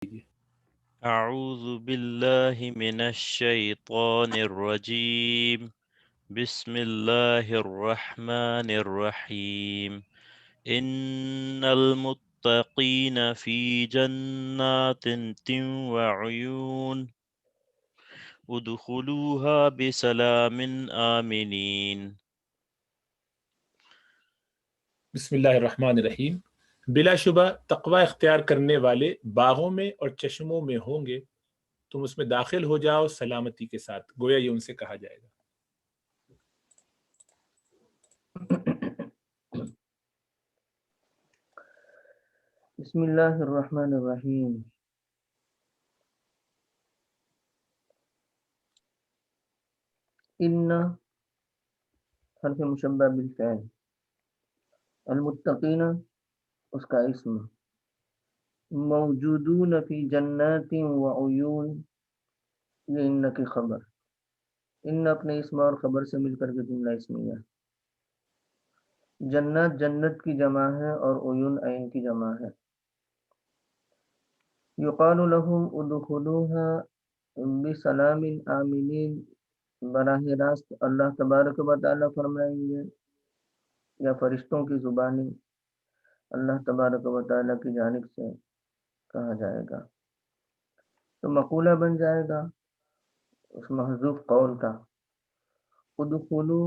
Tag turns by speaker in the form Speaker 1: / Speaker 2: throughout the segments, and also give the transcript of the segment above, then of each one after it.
Speaker 1: أعوذ بالله من الشيطان الرجيم بسم الله الرحمن الرحيم إن المتقين في جنات وعيون ادخلوها بسلام آمنين
Speaker 2: بسم اللہ الرحمن الرحیم۔ بلا شبہ تقوی اختیار کرنے والے باغوں میں اور چشموں میں ہوں گے، تم اس میں داخل ہو جاؤ سلامتی کے ساتھ، گویا یہ ان سے کہا جائے گا۔
Speaker 3: بسم اللہ الرحمن الرحیم۔ ان حرف مشبہ بالفعل، المتقین اس کا اسم، موجودون فی جنات وعیون یہ ان کی خبر، ان اپنے اسم اور خبر سے مل کر کے جملہ اسمیہ، جنات جنت کی جمع ہے اور عیون عین کی جمع ہے۔ یقال لهم ادخلوها بسلام آمنین، براہ راست اللہ تبارک و تعالیٰ فرمائیں گے یا فرشتوں کی زبانی اللہ تبارک و تعالیٰ کی جانب سے کہا جائے گا، تو مقولہ بن جائے گا اس محذوف قول کا۔ ادخلو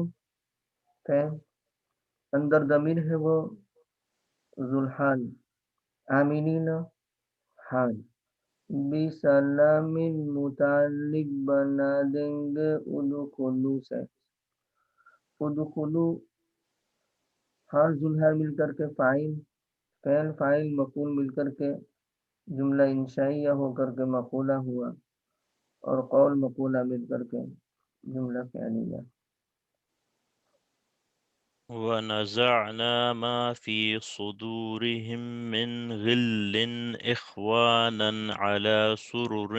Speaker 3: فعل، اندر ضمیر ہے وہ ذوالحال، آمینین حال، بسلام متعلق بنا دیں گے ادخلو سے، ادخلو حال ذوالحال مل کر کے فاعل، فعل فاعل مفعول مل کر کے جملہ انشائیہ ہو کر کے مقولہ ہوا، اور قول مقولہ مل کر کے جملہ فعلیہ۔
Speaker 1: ونزعنا ما في صدورهم من غل إخوانا على سرر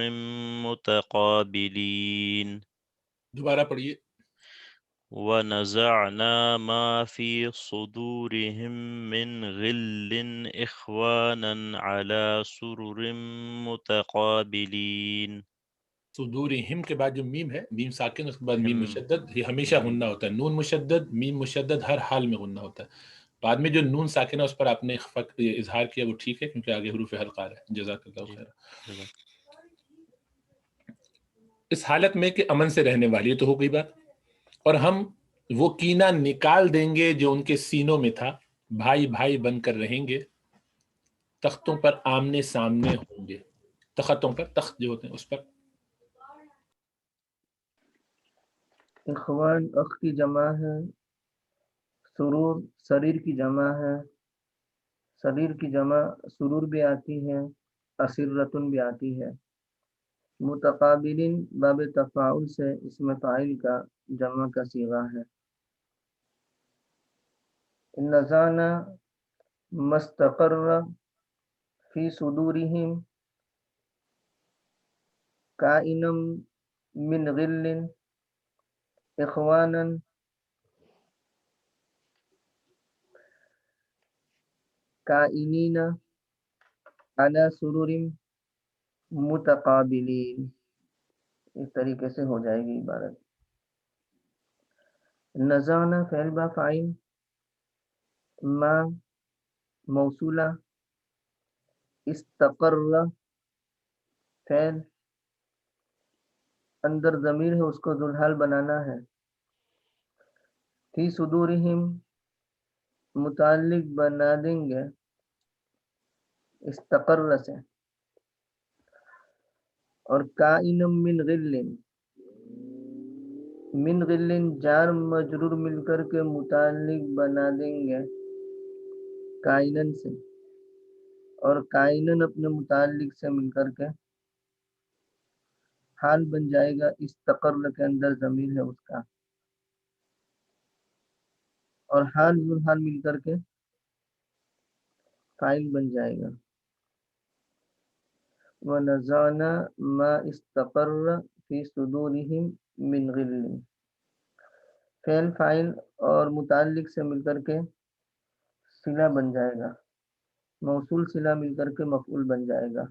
Speaker 1: متقابلين
Speaker 2: دوبارہ پڑھیے۔
Speaker 1: ونزعنا ما في صدورهم من غل إخوانا على سرر متقابلين
Speaker 2: صدورہم کے بعد جو میم ہے، میم ساکن، اس کے بعد میم مشدد، یہ ہمیشہ غنہ ہوتا ہے۔ نون مشدد میم مشدد ہر حال میں غنہ ہوتا ہے۔ بعد میں جو نون ساکنہ اس پر آپ نے اظہار کیا وہ ٹھیک ہے، کیونکہ آگے حروف حلقہ ہے۔ جزاک اللہ خیر۔ اس حالت میں کہ امن سے رہنے والی، تو ہو گئی بات، اور ہم وہ کینہ نکال دیں گے جو ان کے سینوں میں تھا، بھائی بھائی بن کر رہیں گے، تختوں پر آمنے سامنے ہوں گے، تختوں پر، تخت جو ہوتے ہیں اس پر۔
Speaker 3: اخوان اخ کی جمع ہے، سرور سریر کی جمع ہے، سریر کی جمع سرور بھی آتی ہے، اسرتن بھی آتی ہے۔ متقابلین باب تفاعل سے اسم فاعل کا جمع کا صیغہ ہے۔ نزعنا مستقر فی صدورہم کائنم من غل اخوانا کائنین علی سرور متقابلین، اس طریقے سے ہو جائے گی عبارت۔ نزعنا فعل با فاعل، ما موصولہ، استقر فعل، اندر ضمیر ہے اس کو ذوالحال بنانا ہے، فی صدورہم متعلق بنا دیں گے استقر سے، اور کائنم من غل، من غل جار مجرور مل کر کے متعلق بنا دیں گے کائنن سے، اور کائنن اپنے متعلق سے مل کر کے حال بن جائے گا، استقر کے اندر ضمیر ہے اس کا، اور حال ذوالحال مل کر کے فاعل بن جائے گا۔ وَنَزَعْنَا مَا اسْتَقَرَّ فِي صُدُورِهِمْ مِنْ غِلٍّ، فعل فاعل اور متعلق سے مل کر کے صلہ بن جائے گا، موصول صلہ مل کر کے مفعول بن جائے گا۔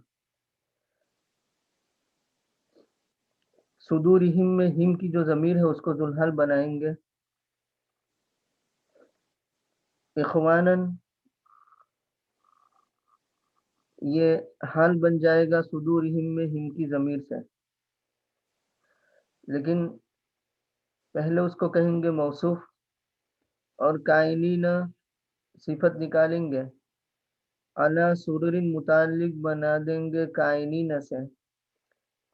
Speaker 3: صدورہم میں ہم کی جو ضمیر ہے اس کو ذوالحال بنائیں گے. اخوانن یہ حال بن جائے گا صدورہم میں ہم کی ضمیر سے، لیکن پہلے اس کو کہیں گے موصوف اور کائنین صفت نکالیں گے. علی سرر متعلق بنا دیں گے کائنین سے،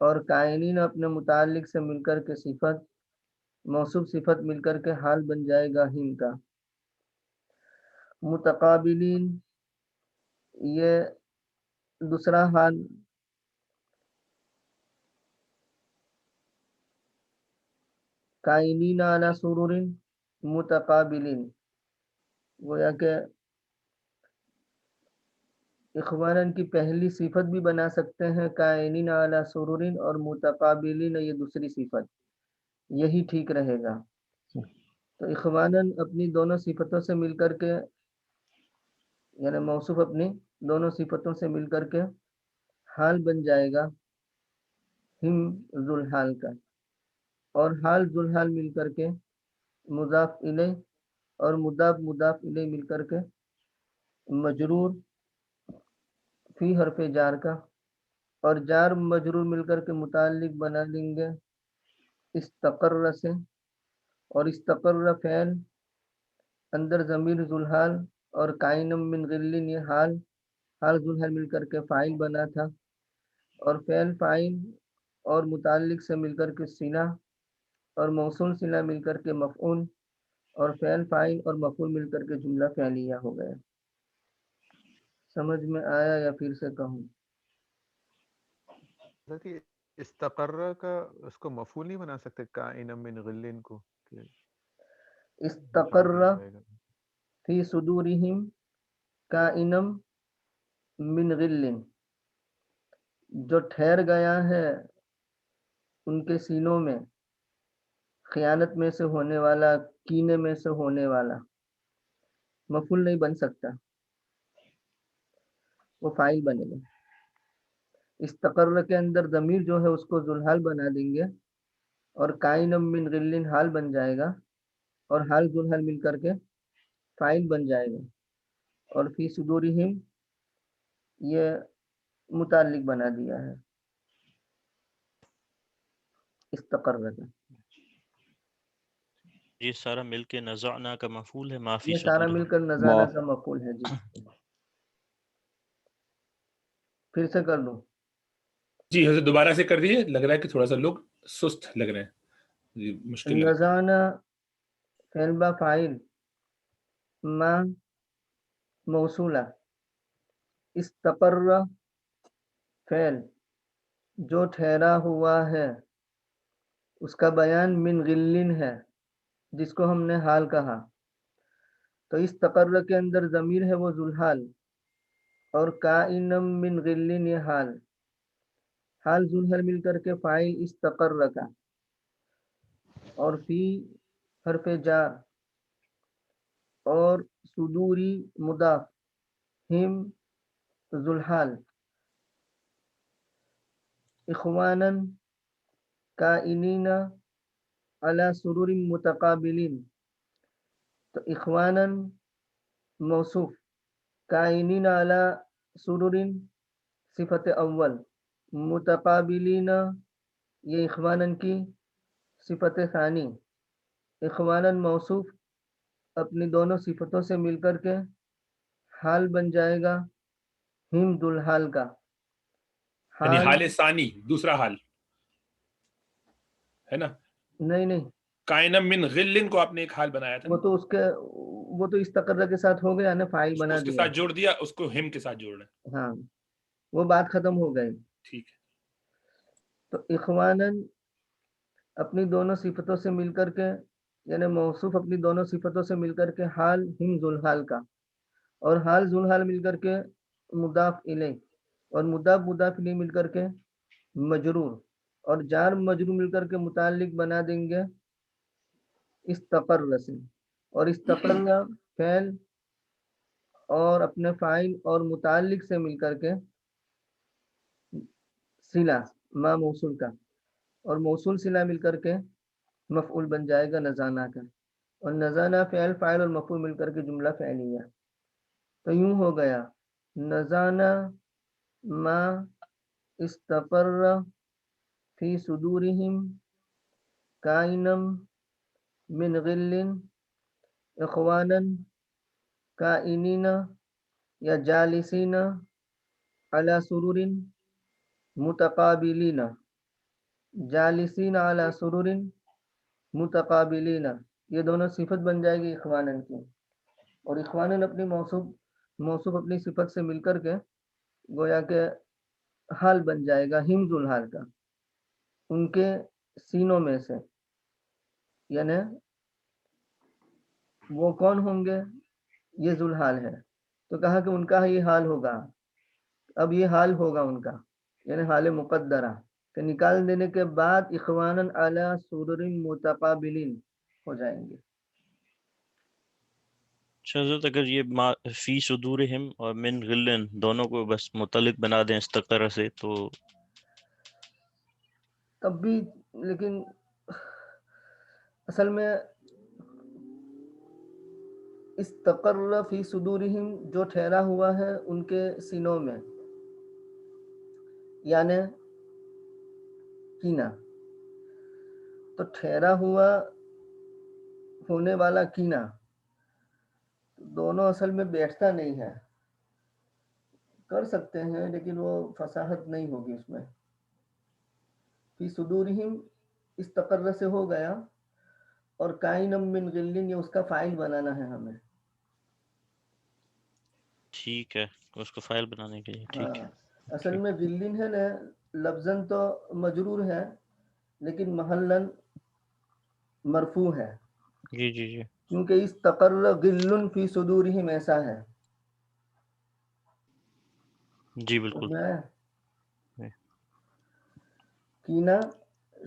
Speaker 3: اور کائنین اپنے متعلق سے مل کر کے صفت، موصوف صفت مل کر کے حال بن جائے گا ہم کا. متقابلین یہ دوسرا حال. کائنین علی سرر متقابلین، گویا کہ اخوانن کی پہلی صفت بھی بنا سکتے ہیں کائنین علی سرر، اور متقابلین یہ دوسری صفت، یہی ٹھیک رہے گا. تو اخوانن اپنی دونوں صفتوں سے مل کر کے، یعنی موصوف اپنی دونوں صفتوں سے مل کر کے حال بن جائے گا ہم ذوالحال کا، اور حال ذوالحال مل کر کے مضاف الیہ اور مضاف الیہ مل کر کے مجرور فی حرف جار کا، اور جار مجرور مل کر کے متعلق بنا دیں گے استقر سے، اور استقر فعل اندر ضمیر ذوالحال اور کائنم من غلین یہ حال ذوالحال مل کر کے فاعل بنا تھا، اور فعل فاعل اور متعلق سے مل کر کے صلہ اور موصول صلہ مل کر کے مفعول، اور فعل فاعل اور مفعول مل کر کے جملہ فعلیہ ہو گیا. سمجھ میں آیا یا پھر سے کہوں؟
Speaker 4: استقر کا اس کو مفعول نہیں بنا سکتے کائنم من غلین کو؟
Speaker 3: استقر فی صدورہم کائنم من غلین، جو ٹھہر گیا ہے ان کے سینوں میں خیانت میں سے ہونے والا، کینے میں سے ہونے والا. مفعول نہیں بن سکتا، وہ فاعل بنے گا. استقر کے اندر ضمیر جو ہے اس کو ذوالحال بنا دیں گے، اور کائنم من غلین حال بن جائے گا، اور حال ذوالحال مل کر کے فاعل بن جائے گا، اور فی صدورہم یہ متعلق بنا دیا ہے استقر کا.
Speaker 1: یہ سارا مل کے نزعنا کا مفعول ہے، ما فی
Speaker 3: یہ سارا مل
Speaker 1: صدورہم.
Speaker 3: کر نزانہ کا مفعول ہے. جی پھر سے کر لوں؟
Speaker 2: جی حضرت دوبارہ سے کر دیے، لگ رہا ہے کہ تھوڑا سا لوگ سست لگ رہے ہیں. جی مشکل لگ
Speaker 3: نزانہ فعل با فاعل ما موصولہ، استقر فعل جو ٹھہرا ہوا ہے اس کا بیان من غلین ہے جس کو ہم نے حال کہا. تو استقر کے اندر ضمیر ہے وہ ذوالحال، اور کائنم من غلین یہ حال ذوالحال مل کر کے فاعل استقر کا، اور فی حرف جار اور صدوری مضاف ہم ذوالحال. اخوانن کائنین علی سرور متقابلین، تو اخوانن موصوف، کائنین علی سرور صفت اول، متقابلین یہ اخوانن کی صفت ثانی. اخوانن موصوف اپنی دونوں صفتوں سے مل کر کے حال بن جائے گا ہم ذوالحال کا.
Speaker 2: یعنی حال ثانی دوسرا حال ہے نا؟
Speaker 3: نہیں
Speaker 2: کائنم من غلن کو آپ نے ایک حال بنایا تھا،
Speaker 3: وہ تو استقر کے ساتھ ہو گیا نا، فاعل بنا
Speaker 2: اس کے
Speaker 3: دیا.
Speaker 2: ساتھ جوڑ دیا، اس کو ہم کے ساتھ جوڑنا.
Speaker 3: ہاں وہ بات ختم ہو گئی.
Speaker 2: ٹھیک ہے.
Speaker 3: تو اخوانن اپنی دونوں صفتوں سے مل کر کے، یعنی موصوف اپنی دونوں صفتوں سے مل کر کے حال ہم ذوالحال کا، اور حال ذوالحال مل کر کے مضاف الیہ، اور مضاف الیہ مل کر کے مجرور، اور جار مجرور مل کر کے متعلق بنا دیں گے استقر سے، اور استقر فعل اور اپنے فاعل اور متعلق سے مل کر کے صلہ ما موصول کا، اور موصول صلہ مل کر کے مفعول بن جائے گا نزانہ کا، اور نزانہ فعل فاعل اور مفعول مل کر کے جملہ فعلیہ. تو یوں ہو گیا نزانہ ما استقر فی صدورہم کائنم من غل اخوانا کائنین یا جالسین علی سرور متقابلین. جالسین علی سرور متقابلین، یہ دونوں صفت بن جائے گی اخوانن کی، اور اخوانن اپنی موصوف اپنی صفت سے مل کر کے گویا کہ حال بن جائے گا ہم ذوالحال کا، ان کے سینوں میں سے. یعنی وہ کون ہوں گے؟ یہ ذوالحال ہے. تو کہا کہ ان کا یہ حال ہوگا، اب یہ حال ہوگا ان کا، یعنی حال مقدرہ کہ نکال دینے کے بعد اخوانن علی سرر متقابلین ہو جائیں گے.
Speaker 1: حضرت اگر یہ فی صدورہم اور من غلن دونوں کو بس متعلق بنا دیں استقر سے تو
Speaker 3: تب بھی، لیکن اصل میں استقر فی صدورہم جو ٹھہرا ہوا ہے ان کے سینوں میں، یعنی کینہ، تو ٹھہرا ہوا ہونے والا کینہ دونوں اصل میں بیٹھتا نہیں ہے. کر سکتے ہیں لیکن وہ فصاحت نہیں ہوگی اس میں. فی صدورہم استقر سے ہو گیا، اور کائنم من غلن یہ اس کا فاعل بنانا ہے ہمیں.
Speaker 1: ٹھیک ہے، اس کو فائل بنانے کے لیے ٹھیک ہے.
Speaker 3: ہاں اصل میں غلن ہے نا، لفظاً تو مجرور ہے لیکن محلاً مرفوع ہے،
Speaker 1: جی جی جی
Speaker 3: کیونکہ استقر غل فی صدورہم ایسا ہے.
Speaker 1: جی بالکل.
Speaker 3: سمجھ میں آیا؟ کینہ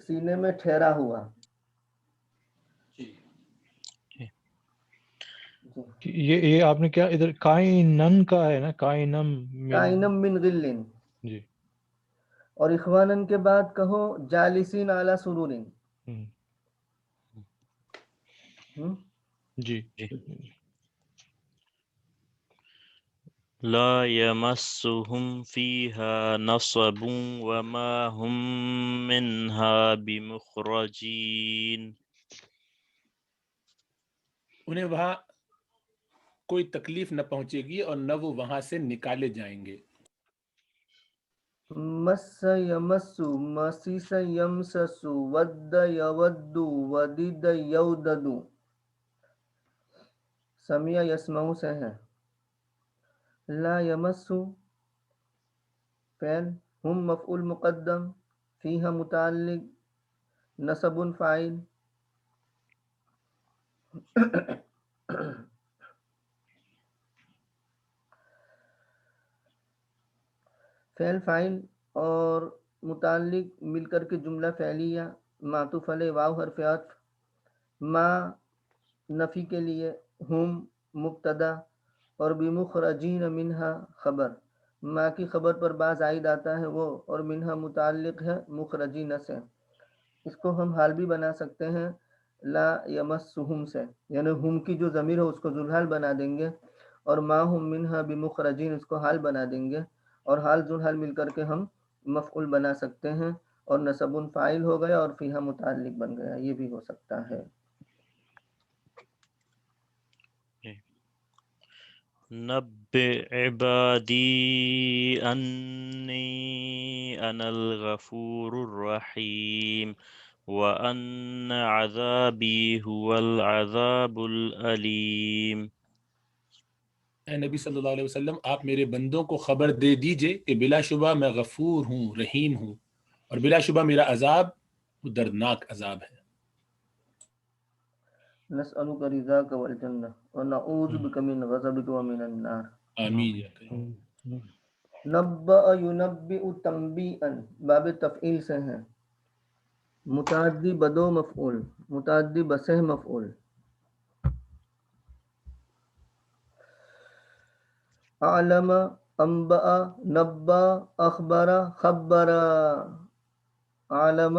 Speaker 3: سینے میں ٹھہرا ہوا.
Speaker 5: یہ آپ نے کیا ادھر کائنن کا ہے نا، کائنم
Speaker 3: کائنم من غلن،
Speaker 5: جی
Speaker 3: اور اخوانن کے بعد کہو جالسین علی سرور.
Speaker 5: جی
Speaker 1: لا یمسہم فیہا نصب وما ہم منہا بمخرجین.
Speaker 2: انہیں وہاں کوئی تکلیف نہ پہنچے گی اور نہ وہ وہاں سے نکالے جائیں گے.
Speaker 3: مس یمسو مسیس یمسسو ود یودو ودد یوددو. سمیع یسمعو سے ہے. لا یمسو فعل، ہم مفعول مقدم، فیہا متعلق، نصب فاعل. فعل فاعل اور متعلق مل کر کے جملہ فعلیہ، معطوف علیہ واو حرف عطف، ما نفی کے لیے، ہم مبتدا، اور بمخرجین منہا خبر. ما کی خبر پر بعض عائد آتا ہے وہ، اور منہا متعلق ہے مخرجین سے. اس کو ہم حال بھی بنا سکتے ہیں لا یمسہم سے، یعنی ہم کی جو ضمیر ہے اس کو ذوالحال بنا دیں گے، اور ما ہم منہا بمخرجین اس کو حال بنا دیں گے، اور حال ذوالحال مل کر کے ہم مفعول بنا سکتے ہیں، اور نصب فاعل ہو گیا اور فیہا متعلق بن گیا. یہ بھی ہو سکتا ہے.
Speaker 1: نبئ عبادی انی انا الغفور الرحیم وان عذابی هو العذاب العلیم.
Speaker 2: اے نبی صلی اللہ علیہ وسلم، آپ میرے بندوں کو خبر دے دیجئے کہ بلا شبہ میں غفور ہوں، رحیم ہوں، اور بلا شبہ میرا عذاب دردناک عذاب ہے.
Speaker 3: نسألک رضاک والجنہ ونعوذ بک من غضبک ومن النار.
Speaker 2: آمین یا کریم.
Speaker 3: نبأ ینبئ تنبیئا باب تفعیل سے ہیں، متعدی بدو مفعول، متعدی بسہ مفعول. علم، انبأ، نبأ، اخبر، خبر. علم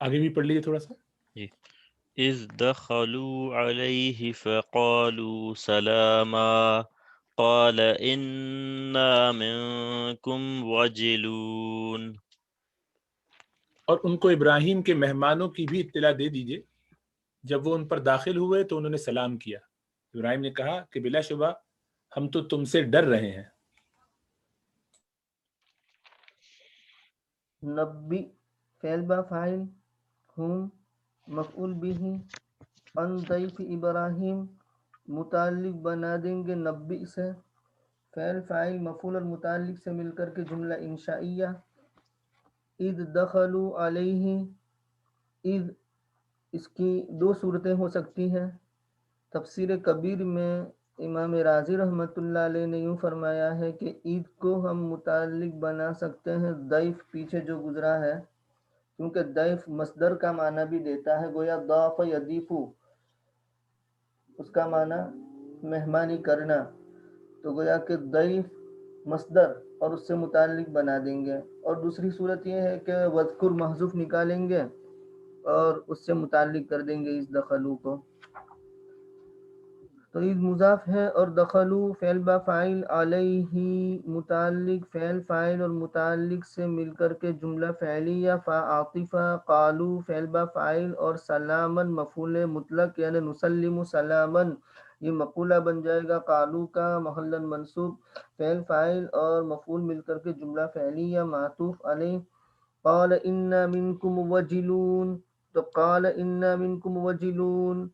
Speaker 2: آگے بھی پڑھ لیجیے تھوڑا سا.
Speaker 1: إذ دخلوا عليه فقالوا سلاما قال إنا منكم وجلون.
Speaker 2: اور ان کو ابراہیم کے مہمانوں کی بھی اطلاع دے دیجیے. جب وہ ان پر داخل ہوئے تو انہوں نے سلام کیا. ابراہیم نے کہا کہ بلا شبہ ہم تو تم سے ڈر رہے ہیں.
Speaker 3: نبی فعل با فاعل ہم مفعول بھی ان ضیف ابراہیم متعلق بنا دیں گے نبی سے. فعل فاعل مفعول اور متعلق سے مل کر کے جملہ انشائیہ. اذ دخلوا علیہ، اذ اس کی دو صورتیں ہو سکتی ہیں. تفسیر کبیر میں امام رازی رحمۃ اللہ علیہ نے یوں فرمایا ہے کہ عید کو ہم متعلق بنا سکتے ہیں ضیف پیچھے جو گزرا ہے، کیونکہ ضیف مصدر کا معنی بھی دیتا ہے. گویا ضاف یضیفو اس کا معنی مہمانی کرنا، تو گویا کہ ضیف مصدر اور اس سے متعلق بنا دیں گے. اور دوسری صورت یہ ہے کہ وذکر محذوف نکالیں گے اور اس سے متعلق کر دیں گے اس دخلو کو. تو عید مضاف ہے اور دخلو فعل با فاعل علیہ متعلق فعل فاعل اور متعلق سے مل کر کے جملہ فعلیہ فا عاطفہ. قالو فعل با فاعل اور سلامن مفعول مطلق یعنی نسلم سلامن یہ مقولہ بن جائے گا قالو کا محلا منصوب. فعل فاعل اور مفعول مل کر کے جملہ فعلیہ معطوف علیہ. قال انا منکم وجلون، تو قال انا منکم وجلون،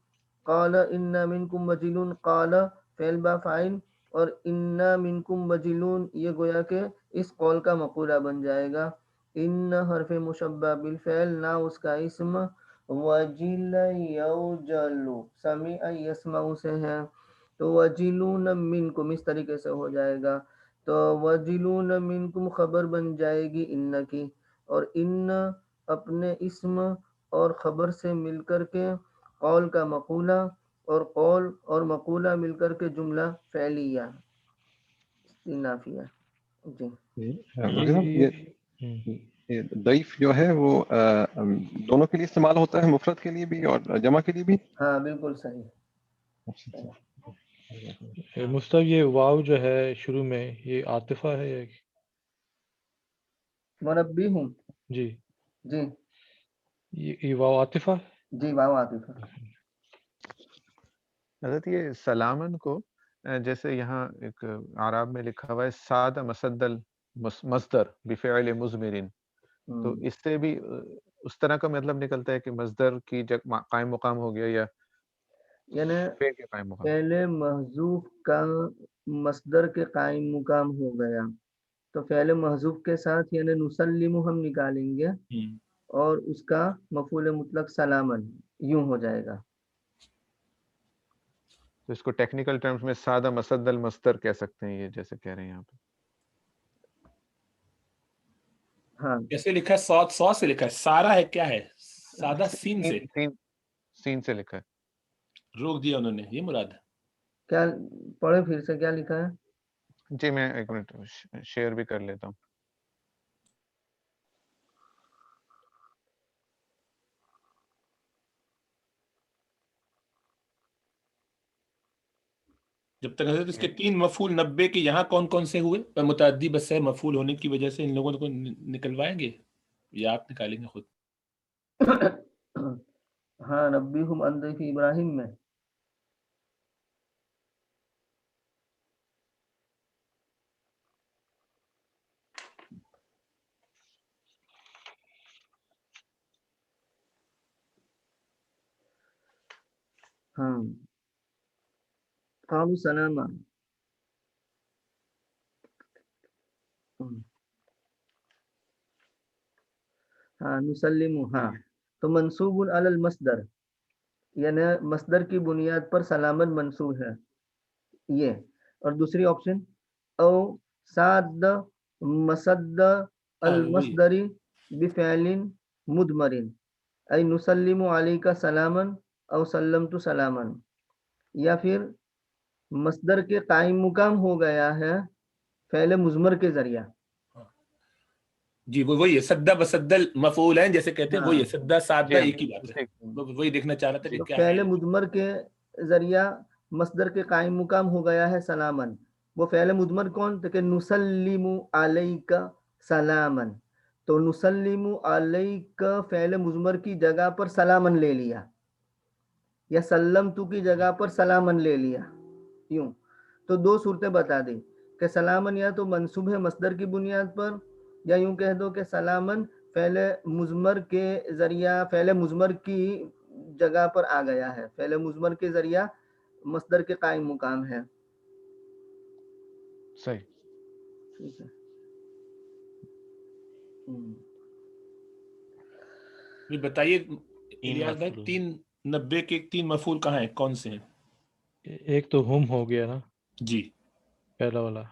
Speaker 3: قال انا منکم وجلون، قال فعل با فاعل اور انا منکم وجلون یہ گویا کہ اس قول کا مقولہ بن جائے گا. ان حرف مشبہ بالفعل نہ اس کا اسم، وجل یوجل سمع یسمع سے ہے، تو وجلون منکم اس طریقے سے ہو جائے گا. تو وجلون منکم خبر بن جائے گی ان کی، اور ان اپنے اسم اور خبر سے مل کر کے قول کا مقولہ اور قول اور مقولہ مل کر کے جملہ فعلیہ استئنافیہ. جی
Speaker 6: مفتی صاحب یہ ضعیف جو ہے وہ دونوں کے لیے استعمال ہوتا ہے، مفرد کے لیے بھی اور جمع کے لیے بھی؟
Speaker 3: ہاں بالکل صحیح.
Speaker 5: مصطفی یہ واو جو ہے شروع میں یہ عاطفہ ہے یا
Speaker 3: منبی ہوں.
Speaker 5: جی
Speaker 3: جی
Speaker 5: یہ واو عاطفہ؟
Speaker 3: جی واو عاطفہ.
Speaker 4: حضرت یہ سلامن کو جیسے یہاں ایک اعراب میں لکھا ہوا ہے ساد مسدل مصدر بفعل مضمرن، تو اس سے بھی اس طرح کا مطلب نکلتا ہے کہ مصدر کی جگہ قائم مقام ہو گیا یا
Speaker 3: یعنی
Speaker 4: فعل کے قائم مقام؟
Speaker 3: پہلے محذوف کا مصدر کے قائم مقام ہو گیا تو فعل محذوف کے ساتھ یعنی نسلم ہم نکالیں گے اور اس کا مفعول مطلق سلامن یوں ہو جائے گا.
Speaker 4: تو اس کو ٹیکنیکل ٹرمز میں سادہ مسدل مصدر کہہ سکتے ہیں، یہ جیسے کہہ رہے ہیں یہاں پہ.
Speaker 3: ہاں
Speaker 2: کیسے لکھا ہے؟ سو سے لکھا ہے. سارا ہے کیا ہے؟ سادہ سین سے
Speaker 4: سین سے لکھا ہے.
Speaker 2: روک دیا انہوں نے، یہ مراد ہے.
Speaker 3: کیا پڑھے پھر سے کیا لکھا ہے؟
Speaker 4: جی میں ایک منٹ شیئر بھی کر لیتا ہوں.
Speaker 2: جب تک حضرت اس کے 3 مفعول 90 کے یہاں کون کون سے ہوئے متعدی بس ہے مفعول ہونے کی وجہ سے ان لوگوں کو نکلوائیں گے یا آپ نکالیں گے خود؟
Speaker 3: ہاں نبیہم عن ضیف ابراہیم میں ہاں قالوا سلاما. ہاں نسلم. ہاں تو منصوب علی المصدر یعنی مصدر کی بنیاد پر سلامت منصوب ہے یہ. اور دوسری آپشن او ساد مسد المصدر بفعل مدمر ای نسلم علیک سلاما او سلمت سلاما، یا پھر مصدر کے قائم مقام ہو گیا ہے فعل مضمر کے ذریعہ.
Speaker 2: جی وہی ہے سدا بسدل مفعول ہیں جیسے کہتے ہیں، وہی ہے سدا سادہ ایک ہی بات ہے، وہی دیکھنا چاہ رہا تھا کہ
Speaker 3: تو
Speaker 2: کیا
Speaker 3: فعل
Speaker 2: ہے۔
Speaker 3: مضمر کے ذریعہ مصدر کے قائم مقام ہو گیا ہے سلامن. وہ فعل مضمر کون؟ تو کہ نسلم علیک سلامن. تو نسلم علیک فعل مضمر کی جگہ پر سلامن لے لیا، یا سلم تو کی جگہ پر سلامن لے لیا، یوں. تو دو صورتیں بتا دی کہ سلامن یا تو منصوب ہے مصدر کی بنیاد پر، یا یوں کہہ دو کہ سلامن فعل مضمر کے ذریعہ فعل مضمر کی جگہ پر آ گیا ہے، فعل مضمر کے ذریعہ مصدر کے قائم مقام ہے.
Speaker 4: صحیح.
Speaker 3: ٹھیک ہے.
Speaker 2: بتائیے الیاس بھائی 390 کے 3 مفعول کہاں ہیں، کون سے ہیں؟
Speaker 5: ایک تو ہم ہو گیا نا
Speaker 2: جی
Speaker 5: پہلا والا،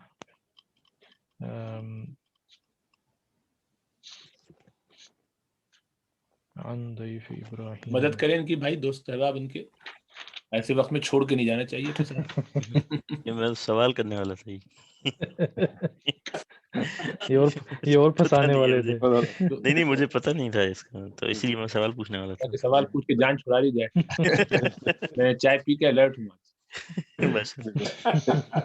Speaker 5: عن ضیف ابراہیم.
Speaker 2: مدد کریں ان کی بھائی، دوست احباب ان کے، ایسے وقت میں چھوڑ کے نہیں جانا چاہیے پھر صاحب۔
Speaker 1: یہ میں سوال کرنے والا تھا
Speaker 5: یہ اور پھنسانے والے تھے.
Speaker 1: نہیں مجھے پتہ نہیں تھا اس کا، تو اسی لیے میں سوال پوچھنے والا تھا.
Speaker 2: سوال پوچھ کے جان چھڑا لی جائے، میں چائے پی کے الرٹ ہوں۔
Speaker 1: بس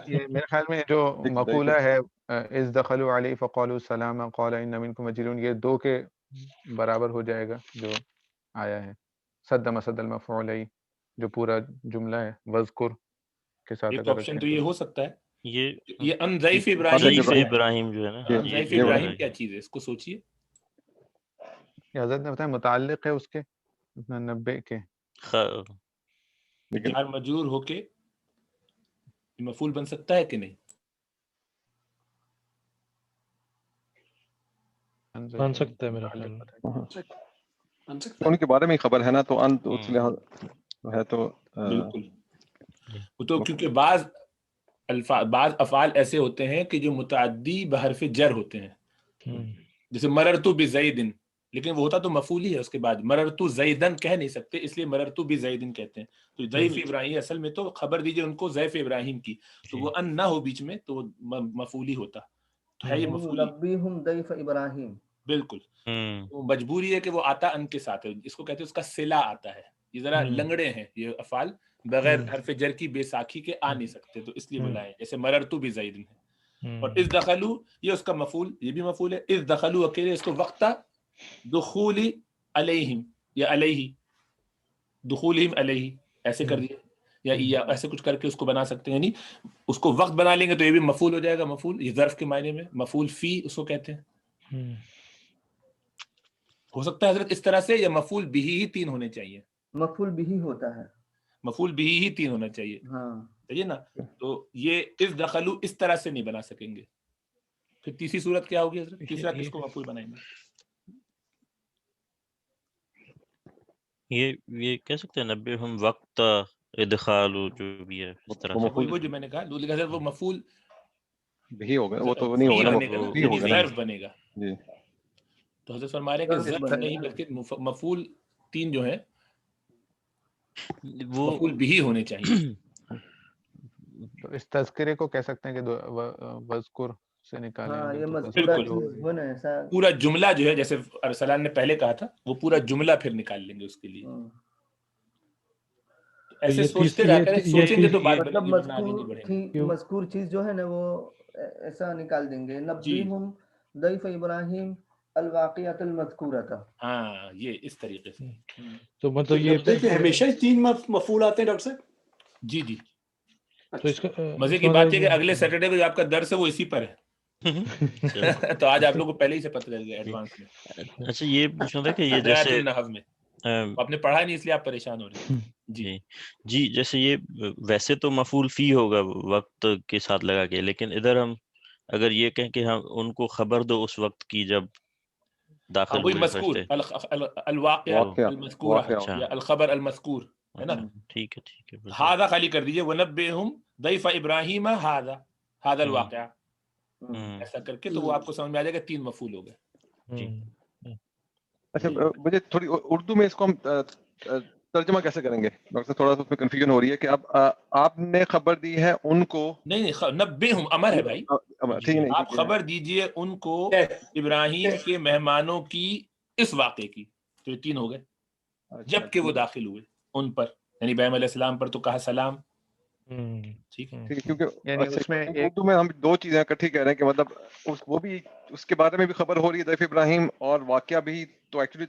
Speaker 4: یہ میرے خیال میں جو مقولہ ہے اذ دخلوا علی فقالوا سلاما قال ان منکم مجرمون، یہ 2 کے برابر ہو جائے گا جو آیا ہے صد مسد المفعولی، جو پورا جملہ ہے وذکر کے ساتھ.
Speaker 2: ایک
Speaker 4: اگر
Speaker 2: آپشن تو یہ ہو سکتا ہے،
Speaker 1: یہ
Speaker 2: ان ضیف
Speaker 1: ضعیف
Speaker 2: ابراہیم،
Speaker 1: ابراہیم جو ہے نا،
Speaker 2: ان ضیف ابراہیم کیا چیز ہے، اس کو سوچیے۔
Speaker 4: حضرت نے بتایا متعلق ہے اس کے 90 کے،
Speaker 2: جار مجرور ہو کے مفعول بن سکتا ہے کہ نہیں؟
Speaker 5: بن سکتا ہے میرا خیال میں،
Speaker 6: ان کے بارے میں خبر ہے نا، تو ان تو اس لحاظ ہے تو
Speaker 2: بالکل، وہ تو کیونکہ بعض افعال ایسے ہوتے ہیں کہ جو متعدی بحرف جر ہوتے ہیں، جیسے مررتو بزید، لیکن وہ ہوتا تو مفعول ہی ہے، اس کے بعد مررتو زیدن کہہ نہیں سکتے، اس لیے مررتو بزیدن کہتے ہیں۔ تو ضعیف ابراہیم اصل میں تو خبر دیجئے ان کو ضعیف ابراہیم کی، تو وہ ان نہ ہو بیچ میں تو وہ مفعول ہی ہوتا تو ہے، یہ مفعول
Speaker 3: نبیہم ضیف ابراہیم،
Speaker 2: بالکل۔ وہ مجبوری ہے کہ وہ آتا ان کے ساتھ ہے، اس کو کہتے ہیں اس کا صلہ آتا ہے، یہ ذرا لنگڑے ہیں یہ افعال، بغیر حرف جر کی بے ساکھی کے آ نہیں سکتے، تو اس لیے بلائے، جیسے مررتو بزید ہے۔ اور اذ دخلوا یہ اس کا مفعول، یہ بھی مفعول ہے، اذ دخلوا اکیلے، اس کو وقت دخول علیہم یا علیہ، دخولہم علیہ ایسے کر دیا، یا ایسے کچھ کر کے اس کو بنا سکتے ہیں، یعنی اس کو وقت بنا لیں گے تو یہ بھی مفعول ہو جائے گا، مفعول یہ ظرف کے معنی میں، مفعول فی اس کو کہتے ہیں۔ ہو سکتا ہے حضرت اس طرح سے، یا مفعول بھی ہی 3 ہونے چاہیے،
Speaker 3: مفعول بھی ہوتا ہے،
Speaker 2: مفعول بھی ہی 3 ہونا چاہیے،
Speaker 3: ہاں
Speaker 2: صحیح ہے نا؟ تو یہ اذ دخلوا اس طرح سے نہیں بنا سکیں گے، پھر تیسری صورت کیا ہوگی حضرت؟ تیسرا کس کو مفعول بنائیں گے؟
Speaker 1: یہ کہہ سکتے ہیں نبئہم وقت ادخال جو بھی ہے اس طرح سے،
Speaker 2: وہ جو میں نے کہا حضرت وہ مفعول
Speaker 6: بھی ہوگا، وہ تو نہیں ہوگا نا، بھی ہوگا نا،
Speaker 2: ظرف بنے گا۔
Speaker 6: جی
Speaker 2: تو حضرت فرما رہے ہیں کہ ظرف نہیں بلکہ مفعول 3 جو ہیں
Speaker 1: وہ
Speaker 2: مفعول بھی ہونے چاہیے۔
Speaker 4: تو اس تذکرے کو کہہ سکتے ہیں کہ وذکر سے نکالیں،
Speaker 3: ہاں،
Speaker 4: جو
Speaker 3: یہ
Speaker 4: تو
Speaker 3: مذکورہ
Speaker 2: بالکل،
Speaker 3: چیز ہو نا ایسا،
Speaker 2: پورا جملہ جو ہے جیسے ارسلان نے پہلے کہا تھا، وہ پورا جملہ پھر نکال لیں گے اس کے لیے۔ ایسے سوچتے رہا کریں، سوچیں گے تو بات
Speaker 3: مطلب
Speaker 2: بنے گی، ورنہ آگے نہیں بڑھیں گے۔
Speaker 3: مذکور چیز جو ہے نا وہ ایسا نکال دیں گے، نبیہم ضیف ابراہیم الواقعۃ المذکورۃ،
Speaker 2: ہاں یہ اس طریقے سے۔
Speaker 5: تو مطلب یہ
Speaker 7: ہمیشہ 3 مفعول آتے ہیں ڈاکٹر صاحب؟
Speaker 2: جی جی،
Speaker 5: تو اس کا
Speaker 2: مزے کی بات یہ کہ اگلے سیٹرڈے کو جو آپ کا درس ہے وہ اسی پر ہے، تو آج آپ لوگوں کو پہلے ہی سے پتہ چل گیا ایڈوانس میں۔
Speaker 1: اچھا یہ پوچھنا تھا کہ یہ
Speaker 2: بدایات
Speaker 1: جیسے
Speaker 2: النحو میں آپ نے پڑھا نہیں اس لیے آپ پریشان ہو رہے ہیں۔
Speaker 1: جی جیسے یہ ویسے تو مفعول فی ہوگا وقت کے ساتھ لگا کے، لیکن ادھر ہم اگر یہ کہیں کہ ہم ان کو خبر دو اس وقت کی جب داخل
Speaker 2: وہی
Speaker 1: ہوئے
Speaker 2: مذکور، الواقعہ المذکورہ یا الخبر المذکور ہے نا،
Speaker 1: ٹھیک ہے
Speaker 2: ہذا خالی کر دیجئے، وَنَبِّئْهُمْ ضَيْفَ إِبْرَاهِيمَ هذا الواقعہ، ایسا کر کے تو وہ آپ کو سمجھ میں آ جائے گا 3 مفعول ہو گئے۔
Speaker 6: اچھا مجھے تھوڑی اردو میں اس کو ہم ترجمہ کیسے کریں گے ڈاکٹر صاحب؟ تھوڑا سا اس میں کنفیوژن ہو رہی ہے کہ اب آپ نے خبر دی ہے ان کو.
Speaker 2: نہیں نبئہم امر ہے بھائی،
Speaker 6: ٹھیک ہے،
Speaker 2: آپ خبر دیجئے ان کو ابراہیم کے مہمانوں کی اس واقعے کی. تو یہ 3 ہو گئے. جب کہ وہ داخل ہوئے ان پر، یعنی ابراہیم علیہ السلام پر تو کہا سلام. ٹھیک ہے،
Speaker 6: کیونکہ اس میں اردو میں ہم 2 چیزیں اکٹھی کہہ رہے ہیں کہ مطلب وہ بھی اس کے بارے میں بھی خبر ہو رہی ہے ضیف ابراہیم، اور واقعہ بھی. تو ایکچولی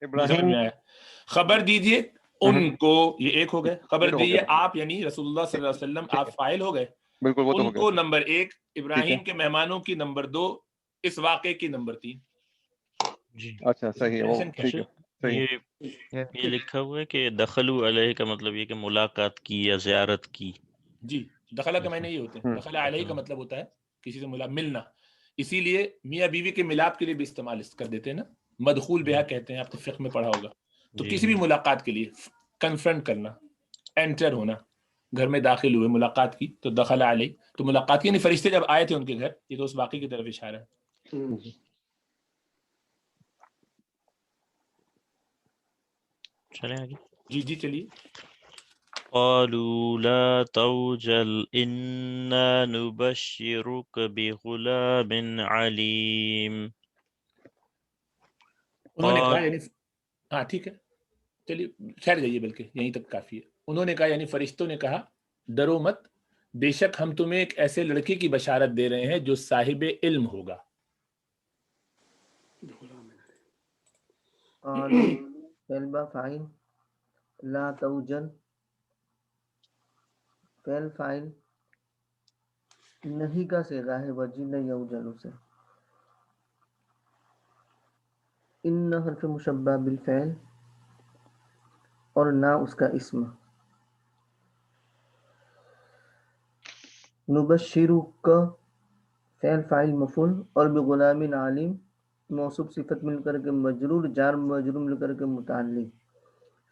Speaker 2: سمجھ میں آیا. خبر دیجئے ان کو، یہ 1 ہو گئے. خبر دیجئے آپ یعنی رسول اللہ صلی اللہ علیہ وسلم، آپ فاعل ہو گئے.
Speaker 6: بالکل وہ تو
Speaker 2: ان کو نمبر 1، ابراہیم کے مہمانوں کی نمبر 2، اس واقعے کی نمبر 3.
Speaker 1: جی
Speaker 6: اچھا صحیح ہے، ٹھیک ہے.
Speaker 1: یہ لکھا ہوا ہے کہ دخلوا علیہ کا مطلب یہ کہ ملاقات کی یا زیارت کی.
Speaker 2: جی، دخلہ کا معنی یہ ہوتے ہیں. دخلہ علیہ کا مطلب ہوتا ہے کسی سے ملنا. اسی لیے میاں بیوی کے ملاپ کے لیے بھی استعمال کر دیتے ہیں نا، مدخول بہا کہتے ہیں، آپ نے فقہ میں پڑھا ہوگا. تو کسی بھی ملاقات کے لیے کنفرنٹ کرنا، انٹر ہونا، گھر میں داخل ہوئے ملاقات کی تو دخل علیہ. تو ملاقات کی یعنی فرشتے جب آئے تھے ان کے گھر، یہ تو اس واقعے کی طرف اشارہ ہے.
Speaker 1: چلیں آگے.
Speaker 2: جی چلیے.
Speaker 1: قالوا لا توجل انا نبشرك بغلام علیم.
Speaker 2: انہوں نے کہا یعنی ہاں ٹھیک ہے چلیے ٹھہر جائیے، بلکہ یہیں تک کافی ہے. انہوں نے کہا یعنی فرشتوں نے کہا ڈرو مت، بے شک ہم تمہیں ایک ایسے لڑکے کی بشارت دے رہے ہیں جو صاحب علم ہوگا.
Speaker 3: فعل فاعل لا توجل، فعل فاعل نہیں کا صیغہ ہے وجل یوجل سے. ان حرف مشبہ بالفعل اور نا اس کا اسم. نبشرک فعل فاعل مفعول اور بغلام علیم موصوف صفت مل کر کے مجرور، جار مجرور مل کر کے متعلق.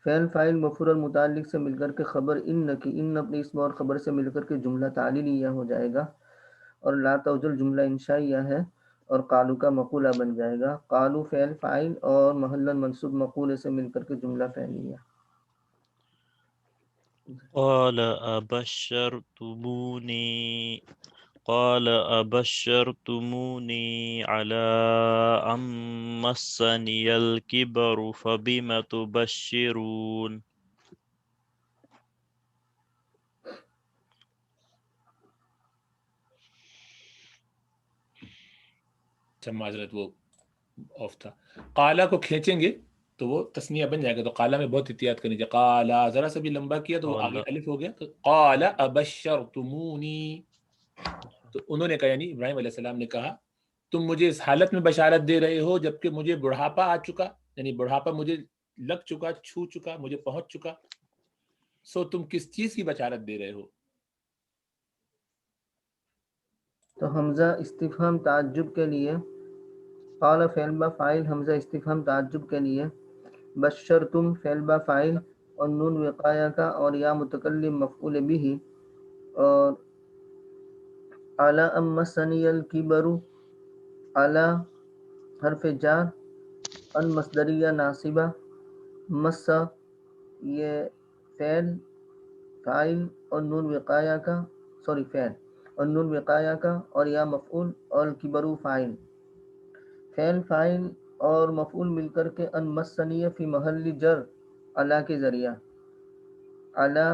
Speaker 3: فعل فاعل مفعول اور متعلق سے مل کر کے خبر ان کی، ان اپنے اسم اور خبر سے مل کر کے جملہ تعلیلیہ ہو جائے گا. اور لا توجل جملہ انشائیہ ہے اور قالو کا مقولہ بن جائے گا. قالو فعل فاعل اور محلا منصوب مقولے سے مل کر کے جملہ فعلیہ.
Speaker 1: قال أبشرتموني على أن مسني الكبر فبم تبشرون.
Speaker 2: معذرت وہ آف تھا. قالا کو کھینچیں گے تو وہ تسنیہ بن جائے گا. تو قالا میں بہت احتیاط کرنی چاہیے. قالا ذرا سا بھی لمبا کیا تو وہ آگے الف ہو گیا. تو قال ابشرتمونی، تو انہوں نے کہا یعنی ابراہیم علیہ السلام نے کہا تم مجھے اس حالت میں بشارت دے رہے ہو جبکہ مجھے بڑھاپا آ چکا، یعنی بڑھاپا مجھے لگ چکا، چھو چکا، مجھے پہنچ چکا. سو تم کس چیز کی بشارت دے رہے ہو؟
Speaker 3: تو حمزہ استفہام تعجب کے لیے، قال فعل با فاعل حمزہ استفہام تعجب کے لیے، بشرتم فعل با فاعل اور نون وقایہ کا اور یا متکلم مفعول بھی، اور اعلی ام مسنی الکبر، اعلی حرف جار، ان مصدریہ ناصبہ، مسا یہ فعل فاعل اور نون وقایہ کا فعل اور نون وقایہ کا اور یا مفعول اور الکبر فاعل. فعل فاعل اور مفعول مل کر کے ان مسنیہ فی محل جر اعلی کے ذریعہ، اعلی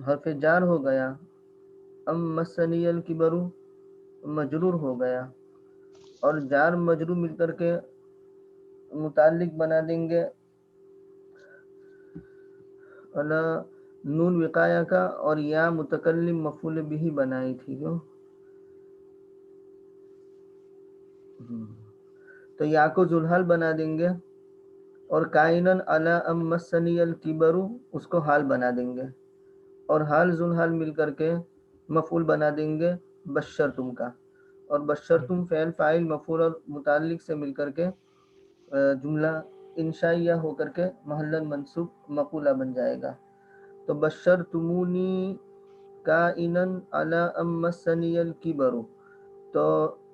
Speaker 3: حرف جار ہو گیا، ام مسنی الکبر مجرور ہو گیا، اور جار مجرور مل کر کے متعلق بنا دیں گے نون وقایہ کا اور یا متکلم مفعول بھی بنائی تھی جو. تو یا کو ذوالحال بنا دیں گے اور کائنن علی ام مسنی الکبر اس کو حال بنا دیں گے، اور حال ذوالحال مل کر کے مفعول بنا دیں گے بشرتم کا، اور بشرتم فعل فاعل مفعول اور متعلق سے مل کر کے جملہ انشائیہ ہو کر کے محلا منصوب مقولہ بن جائے گا. تو بشرتمونی کائنن علی ام مسنی الکبر، تو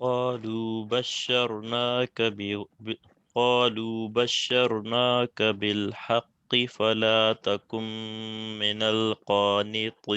Speaker 1: قالوا بشرناك بالحق فلا تكن من القانطين.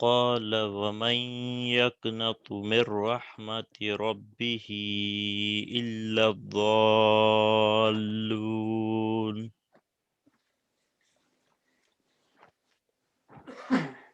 Speaker 1: قال ومن يقنط من رحمة ربه إلا الضالون.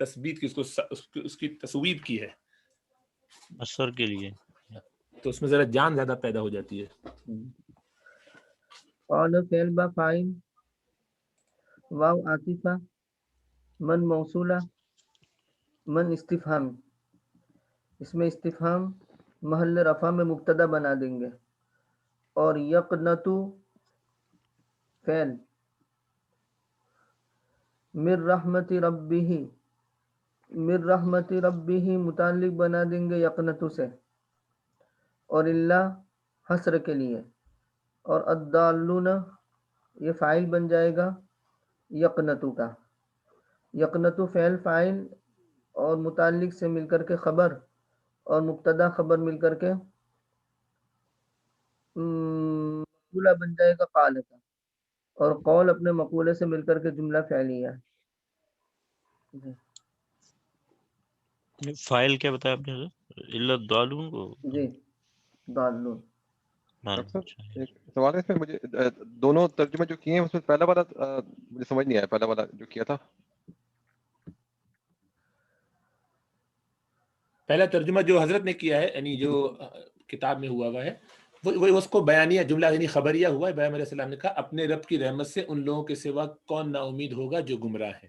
Speaker 2: تثبیت کی، اس کی تصویب کی ہے
Speaker 1: اثر کے لیے،
Speaker 2: تو اس میں ذرا جان زیادہ پیدا ہو جاتی ہے.
Speaker 3: قال فعل با فاعل، واو عاطفہ، من موصولہ، من استفہام. اس میں استفہام محل رفع میں مبتدا بنا دیں گے، اور یقنتو فعل، من رحمت ربہ، من رحمت ربہ متعلق بنا دیں گے یقنتو سے، اور اللہ حسر کے لیے، اور الضالون یہ فاعل بن جائے گا یقنتو کا. یقنتو فعل فاعل اور متعلق سے مل کر کے خبر، اور مبتدا خبر مل کر کے مقولہ بن جائے گا قال کا، اور قول اپنے مقولے سے مل کر کے جملہ فعلیہ. جی
Speaker 1: فائل کیا بتایا آپ نے الا الضالون کو؟
Speaker 3: جی ضالون.
Speaker 6: ڈاکٹر صاحب ایک سوال ہے اس میں، مجھے دونوں ترجمے جو کیے ہیں اس میں پہلا والا مجھے سمجھ نہیں آیا، پہلا والا جو کیا تھا.
Speaker 2: پہلا ترجمہ جو حضرت نے کیا ہے، یعنی جو کتاب میں ہوا ہے، وہ اس کو بیانیہ جملہ یعنی خبریہ ہوا ہے. ابراہیم علیہ السلام نے کہا اپنے رب کی رحمت سے ان لوگوں کے سوا کون نا امید ہوگا جو گمراہ ہیں.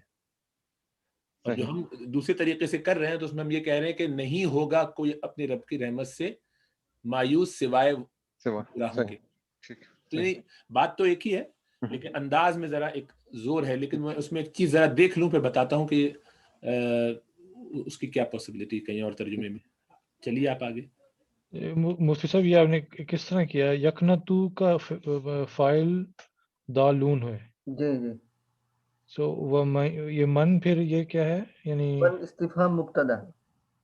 Speaker 2: اور جو ہم دوسرے طریقے سے کر رہے ہیں تو اس میں ہم یہ کہہ رہے ہیں کہ نہیں ہوگا کوئی اپنے رب کی رحمت سے مایوس سوائے گمراہوں کے. تو بات تو ایک ہی ہے لیکن انداز میں ذرا ایک زور ہے. لیکن میں اس میں ایک چیز ذرا دیکھ لوں پھر بتاتا ہوں کہ اس کی کیا پاسبلٹی کہیں اور ترجمے میں. چلیے آپ آگے.
Speaker 5: مفتی صاحب یہ آپ نے کس طرح کیا؟ یقنتو کا فائل دالون ہے.
Speaker 3: جی جی.
Speaker 5: سو وہ یہ من پھر یہ کیا ہے؟ یعنی
Speaker 3: من استفہام مبتدا.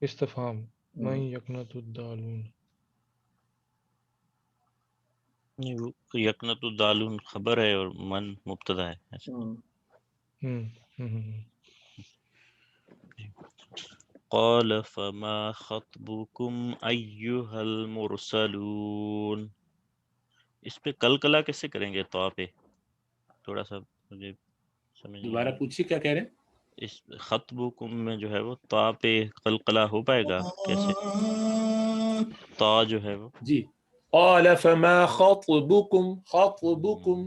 Speaker 5: استفہام من یقنت الدالون.
Speaker 1: یقنت الدالون خبر ہے اور من مبتدا ہے. قال فما خطبكم ایھا المرسلون. اس پہ کلکلا کیسے کریں گے؟ تو پہ تھوڑا سا مجھے سمجھ نہیں
Speaker 2: دوبارہ پوچھیے کیا کہہ رہے ہیں.
Speaker 1: اس خطبکم میں جو ہے وہ تا پہ قلقلہ ہو پائے گا کیسے؟ تا جو ہے وہ
Speaker 2: جی قال فما خطبكم خطبكم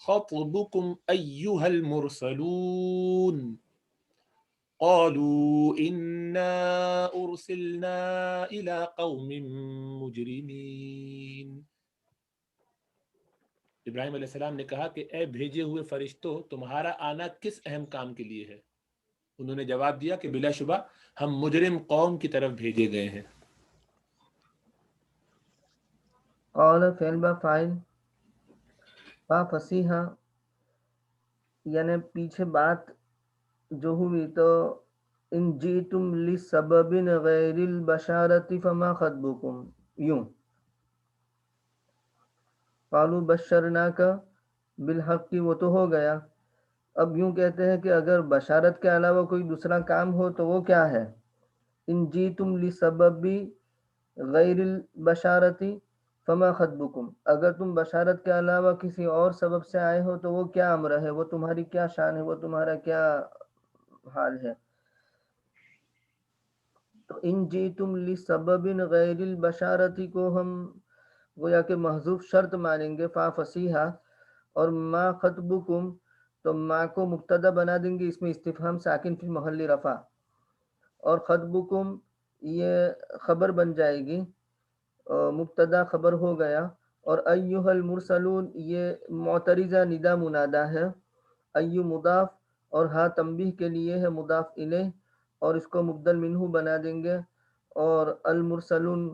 Speaker 2: خطبكم أيها المرسلون قالوا إنا أرسلنا إلى قوم مجرمين. ابراہیم علیہ السلام نے کہا کہ اے بھیجے ہوئے فرشتوں، تمہارا آنا کس اہم کام کے لیے ہے؟ انہوں نے جواب دیا کہ بلا شبہ ہم مجرم قوم کی طرف بھیجے گئے ہیں.
Speaker 3: قال فعل با فاعل، با فصیحہ یعنی پیچھے بات جو ہوئی تو ان جئتم لسبب غیر البشارت فما خطبکم، یوں قالوا بشرناک بالحق، وہ تو ہو گیا. اب یوں کہتے ہیں کہ اگر بشارت کے علاوہ کوئی دوسرا کام ہو تو وہ کیا ہے؟ ان جئتم لسبب غیر البشارت فما خطبکم، اگر تم بشارت کے علاوہ کسی اور سبب سے آئے ہو تو وہ کیا امر ہے، وہ تمہاری کیا شان ہے، وہ تمہارا کیا حال ہے. تو ان جئتم لسبب غیر البشارت کو ہم گویا کہ محذوف شرط مانیں گے فا فصیحہ، اور ما خطبکم تو ما کو مبتدا بنا دیں گے، اس میں استفہام ساکن فی محل رفع، اور خطبکم یہ خبر بن جائے گی، مبتدا خبر ہو گیا. اور ایھا المرسلون یہ معترضہ ندا منادا ہے، ایو مضاف اور ہا تنبیہ کے لیے ہے مضاف الیہ، اور اس کو مبدل منہ بنا دیں گے اور المرسلون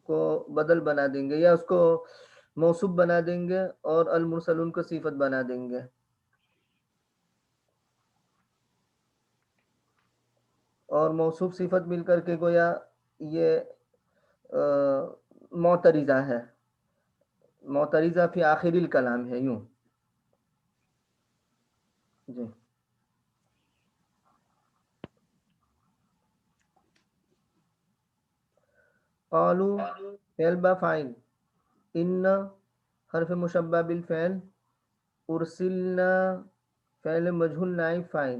Speaker 3: کو بدل بنا دیں گے، یا اس کو موصوف بنا دیں گے اور المرسلون کو صفت بنا دیں گے. اور موصوف صفت مل کر کے گویا یہ معترضہ ہے، معترضہ فی آخر الکلام ہے یوں. جی قالوا فعل با فاعل، ان حرف مشبہ بالفعل، ارسلنا فعل مجہول نائب فاعل،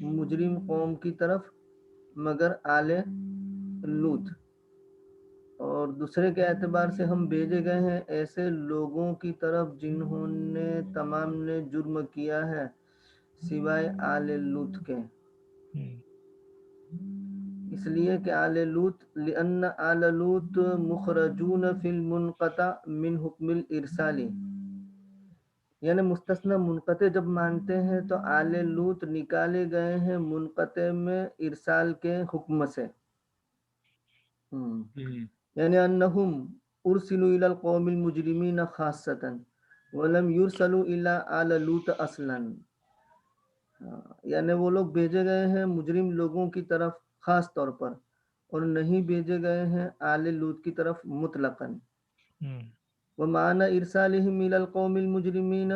Speaker 3: مجرم قوم کی طرف مگر آل لوط، اور دوسرے کے اعتبار سے ہم بھیجے گئے ہیں ایسے لوگوں کی طرف جنہوں نے تمام نے جرم کیا ہے سوائے آل لوط کے، اس لیے کہ آل لوط لأن آل لوط مخرجون فی المنقطع من حکم الارسالی، یعنی مستثنی منقطع جب مانتے ہیں تو آل لوط نکالے گئے ہیں منقطع میں ارسال کے حکم سے، یعنی انہم ارسلوا الی القوم المجرمین خاصتا ولم یرسلوا الی آل لوط اصلا، یعنی وہ لوگ بھیجے گئے ہیں مجرم لوگوں کی طرف خاص طور پر، اور نہیں بھیجے گئے ہیں آل لوط کی طرف مطلقاً۔ ومعنى ارسالهم الى القوم المجرمین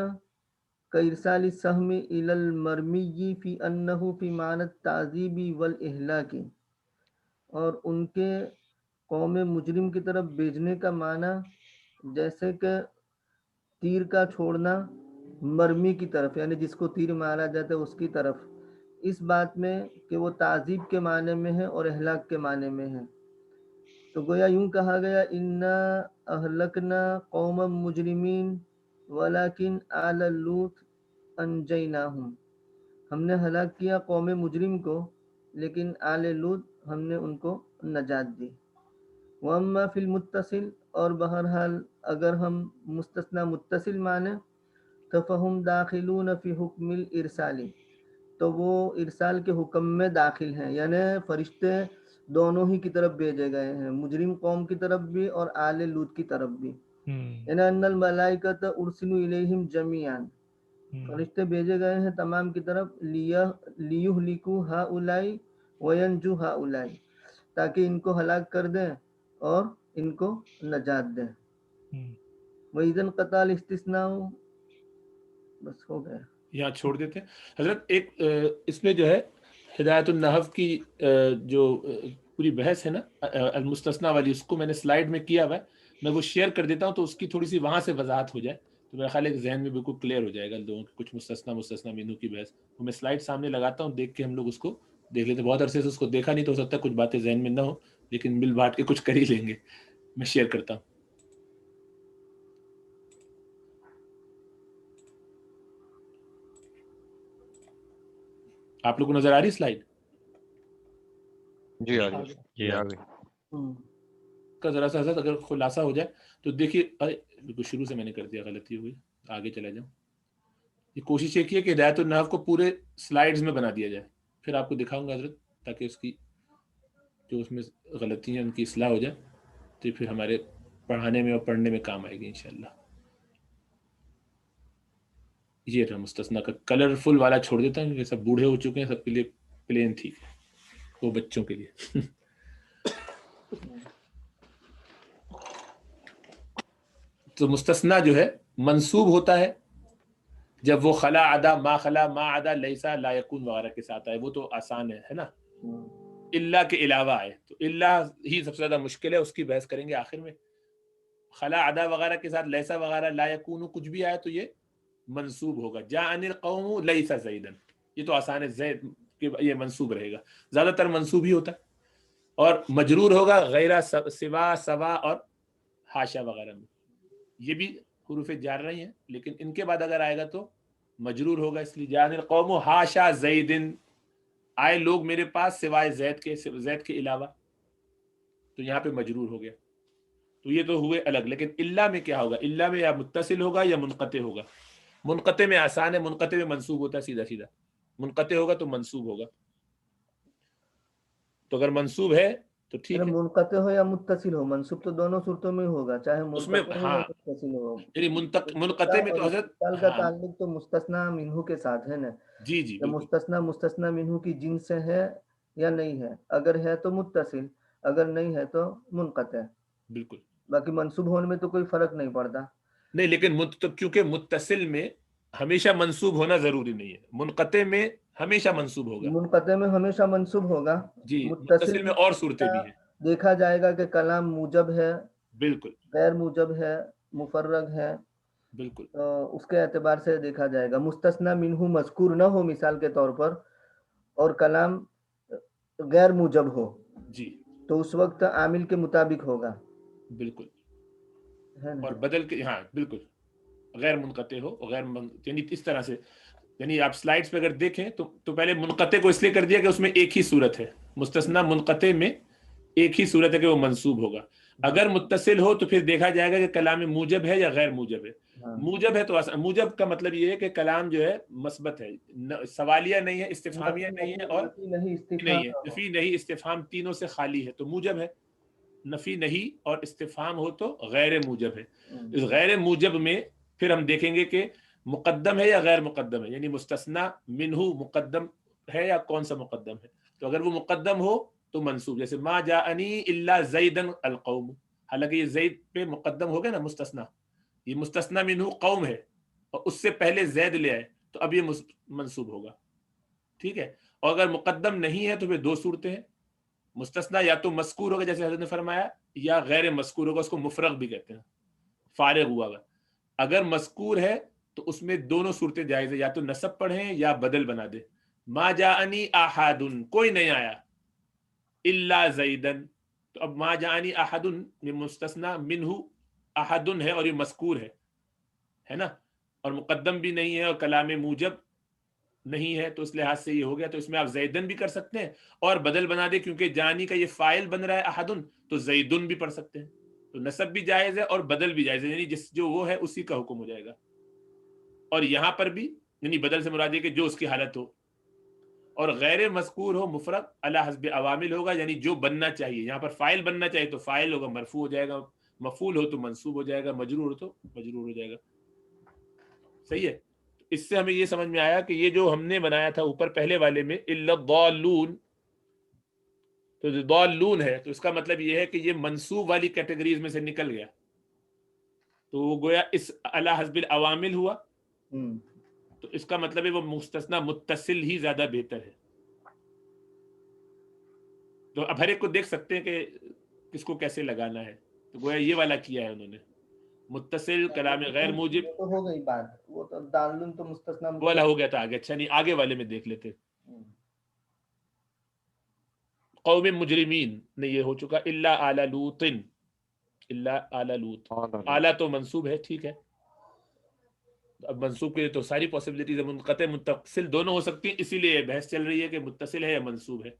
Speaker 3: كإرسال السهم الى المرمی فی انه فی معنى التعذیب والاہلاک، اور ان کے قوم مجرم کی طرف بھیجنے کا معنی جیسے کہ تیر کا چھوڑنا مرمی کی طرف، یعنی جس کو تیر مارا جاتا ہے اس کی طرف، اس بات میں کہ وہ تعذیب کے معنی میں ہے اور اہلاک کے معنی میں ہے۔ تو گویا یوں کہا گیا انا اہلکنا قوم مجرمین ولیکن آل لوط انجیناہم، ہم نے ہلاک کیا قوم مجرم کو لیکن آل لوط ہم نے ان کو نجات دی۔ واما فی المتصل، اور بہرحال اگر ہم مستثنی متصل معنی تو فہم داخلون فی حکم الارسالی، تو وہ ارسال کے حکم میں داخل ہیں، یعنی فرشتے دونوں ہی کی طرف بھیجے گئے ہیں، مجرم قوم کی طرف بھی اور آل لوط کی طرف بھی، یعنی ان الملائکۃ ارسلوا الیہم جمیعا، فرشتے بھیجے گئے ہیں تمام کی طرف لیہلکوا ہؤلاء وینجو ہؤلاء، تاکہ ان کو ہلاک کر دیں اور ان کو نجات دیں۔ وَإِذَا انْقَطَعَ الِاسْتِثْنَاءُ، بس ہو گیا،
Speaker 2: یہاں چھوڑ دیتے ہیں حضرت۔ ایک اس میں جو ہے ہدایت النحو کی جو پوری بحث ہے نا المستثنی والی، اس کو میں نے سلائیڈ میں کیا ہوا ہے، میں وہ شیئر کر دیتا ہوں تو اس کی تھوڑی سی وہاں سے وضاحت ہو جائے تو میرا خیال ہے ذہن میں بالکل کلیئر ہو جائے گا لوگوں کے، کچھ مستثنی منہو کی بحث وہ میں سلائیڈ سامنے لگاتا ہوں، دیکھ کے ہم لوگ اس کو دیکھ لیتے ہیں۔ بہت عرصے سے اس کو دیکھا نہیں تو ہو سکتا ہے کچھ باتیں ذہن میں نہ ہو، لیکن مل بانٹ کے کچھ کر ہی لیں گے۔ میں شیئر کرتا ہوں۔ آپ لوگ کو نظر آ رہی سلائیڈ؟
Speaker 4: جی آ گئی،
Speaker 1: جی
Speaker 4: آ گئی۔
Speaker 2: کا ذرا سا حضرت اگر خلاصہ ہو جائے تو دیکھیے، بالکل شروع سے میں نے کر دیا، غلطی ہو گئی، آگے چلا جاؤں۔ یہ کوشش یہ کی ہے کہ ہدایت النحو کو پورے سلائیڈز میں بنا دیا جائے، پھر آپ کو دکھاؤں گا حضرت، تاکہ اس کی جو اس میں غلطی ہیں ان کی اصلاح ہو جائے، تو پھر ہمارے پڑھانے میں اور پڑھنے میں کام آئے گی انشاءاللہ۔ یہ رہا مستثنی کا کلرفل والا چھوڑ دیتا ہوں کیونکہ سب بوڑھے ہو چکے ہیں، سب کے لیے پلین تھی، وہ بچوں کے لیے۔ تو مستثنی جو ہے منصوب ہوتا ہے جب وہ خلا عدا ما خلا ما عدا لیسا لا یکون وغیرہ کے ساتھ آئے، وہ تو آسان ہے نا، اللہ کے علاوہ آئے تو اللہ ہی سب سے زیادہ مشکل ہے، اس کی بحث کریں گے آخر میں۔ خلا عدا وغیرہ کے ساتھ لیسا وغیرہ لا یکون کچھ بھی آئے تو یہ منصوب ہوگا۔ جاءنی القوم لیسا زیدا، یہ تو آسان ہے، زید یہ منصوب رہے گا، زیادہ تر منصوب ہی ہوتا ہے، اور مجرور ہوگا غیرہ سوا سوا اور حاشا وغیرہ میں، یہ بھی حروف جار رہی ہیں لیکن ان کے بعد اگر آئے گا تو مجرور ہوگا، اس لیے جاءنی القوم حاشا زید، آئے لوگ میرے پاس سوائے زید کے علاوہ، تو یہاں پہ مجرور ہو گیا۔ تو یہ تو ہوئے الگ، لیکن اللہ میں کیا ہوگا؟ اللہ میں یا متصل ہوگا یا منقطع ہوگا۔ منقطع میں آسان ہے، منقطع میں منصوب ہوتا ہے سیدھا سیدھا، منقطع ہوگا تو منصوب ہوگا، تو اگر منصوب ہے تو ٹھیک ہے،
Speaker 3: منقطع ہو یا متصل ہو، منصوب تو دونوں صورتوں میں ہوگا، چاہے
Speaker 2: اس میں
Speaker 3: منقطع ہو یا
Speaker 2: ہاں،
Speaker 3: متصل ہو۔
Speaker 2: یعنی منقطع میں تو حضرت
Speaker 3: اتصال کا تعلق تو مستثنی منہو کے ساتھ ہے نا،
Speaker 2: جی جی بالکل
Speaker 3: مستثنی منہو کی جنس سے ہے یا نہیں ہے، اگر ہے تو متصل، اگر نہیں ہے تو منقطع،
Speaker 2: بالکل،
Speaker 3: باقی منصوب ہونے میں تو کوئی فرق نہیں پڑتا۔
Speaker 2: نہیں، لیکن کیونکہ متصل میں ہمیشہ منصوب ہونا ضروری نہیں ہے، منقطع میں ہمیشہ منصوب ہوگا،
Speaker 3: منقطع میں ہمیشہ منصوب ہوگا،
Speaker 2: جی متصل میں اور صورتیں بھی ہیں،
Speaker 3: دیکھا جائے گا کہ کلام موجب ہے،
Speaker 2: بالکل
Speaker 3: غیر موجب ہے، مفرغ ہے،
Speaker 2: بالکل،
Speaker 3: تو اس کے اعتبار سے دیکھا جائے گا۔ مستثنی منہو مذکور نہ ہو مثال کے طور پر، اور کلام غیر موجب ہو
Speaker 2: جی
Speaker 3: تو اس وقت عامل کے مطابق ہوگا،
Speaker 2: بالکل،
Speaker 3: ہے نا؟
Speaker 2: اور بدل کے، ہاں بالکل، غیر منقطع ہو، یعنی اس طرح سے، یعنی آپ سلائیڈز پہ اگر دیکھیں تو پہلے منقطع کو اس لیے کر دیا کہ اس میں ایک ہی صورت ہے، مستثنا منقطع میں ایک ہی صورت ہے کہ وہ منصوب ہوگا. اگر متصل ہو تو پھر دیکھا جائے گا کہ کلام موجب ہے یا غیر موجب ہے. موجب ہے تو موجب کا مطلب یہ ہے کہ کلام جو ہے مثبت ہے، سوالیہ نہیں ہے، استفہامیہ نہیں ہے، اور نہیں ہے، نفی نہیں استفہام تینوں سے خالی ہے تو موجب ہے. نفی نہیں اور استفہام ہو تو غیر موجب ہے. اس غیر موجب میں پھر ہم دیکھیں گے کہ مقدم ہے یا غیر مقدم ہے، یعنی مستثنا منہ مقدم ہے یا کون سا مقدم ہے. تو اگر وہ مقدم ہو تو منصوب، جیسے ما جاءنی الا زیدن القوم، حالانکہ یہ زید پہ مقدم ہو گیا نا مستثنا، یہ مستثنا منہ قوم ہے اور اس سے پہلے زید لے آئے تو اب یہ منصوب ہوگا. ٹھیک ہے. اور اگر مقدم نہیں ہے تو پھر دو صورتیں ہیں، مستثنا یا تو مذکور ہوگا جیسے حضرت نے فرمایا، یا غیر مذکور ہوگا، اس کو مفرغ بھی کہتے ہیں، فارغ ہوا گا. اگر مذکور ہے تو اس میں دونوں صورتیں جائز ہے، یا تو نصب پڑھیں یا بدل بنا دے. ما جاءنی احد، کوئی نہیں آیا، الا زیدن، تو اب ما جاءنی احد میں مستثنا منہ احد ہے اور یہ مذکور ہے نا، اور مقدم بھی نہیں ہے اور کلام موجب نہیں ہے، تو اس لحاظ سے یہ ہو گیا. تو اس میں آپ زیدن بھی کر سکتے ہیں اور بدل بنا دے، کیونکہ جانی کا یہ فاعل بن رہا ہے احدن، تو زیدن بھی پڑھ سکتے ہیں. تو نصب بھی جائز ہے اور بدل بھی جائز ہے، یعنی جس جو وہ ہے اسی کا حکم ہو جائے گا. اور یہاں پر بھی یعنی بدل سے مراد یہ کہ جو اس کی حالت ہو، اور غیر مذکور ہو مفرد علی حسب عوامل ہوگا، یعنی جو بننا چاہیے. یہاں پر فاعل بننا چاہیے تو فاعل ہوگا، مرفوع ہو جائے گا، مفعول ہو تو منصوب ہو جائے گا، مجرور ہو تو مجرور ہو جائے گا. صحیح ہے. اس سے ہمیں یہ سمجھ میں آیا کہ یہ جو ہم نے بنایا تھا اوپر پہلے والے میں الا الضالون، تو جو ضالون ہے تو اس کا مطلب یہ ہے کہ یہ منصوب والی کیٹیگریز میں سے نکل گیا، تو وہ گویا اس علی حسب العوامل ہوا. تو اس کا مطلب ہے وہ مستثنا متصل ہی زیادہ بہتر ہے. تو اب ہر ایک کو دیکھ سکتے ہیں کہ کس کو کیسے لگانا ہے. تو گویا یہ والا کیا ہے انہوں نے، متصل کلام غیر موجب،
Speaker 3: وہ تو ہو گئی بات، وہ تو دالن تو مستثنا
Speaker 2: والا ہو گیا تھا آگے. اچھا نہیں، آگے والے میں دیکھ لیتے. قوم مجرمین نے یہ ہو چکا، الا آل لوط، الا آل لوط، اعلیٰ تو منصوب ہے، ٹھیک ہے. اب منصوب کے لیے تو ساری پاسبلٹیز ہے، منقطع متصل دونوں ہو سکتی ہیں، اسی لیے بحث چل رہی ہے کہ متصل ہے یا منصوب ہے.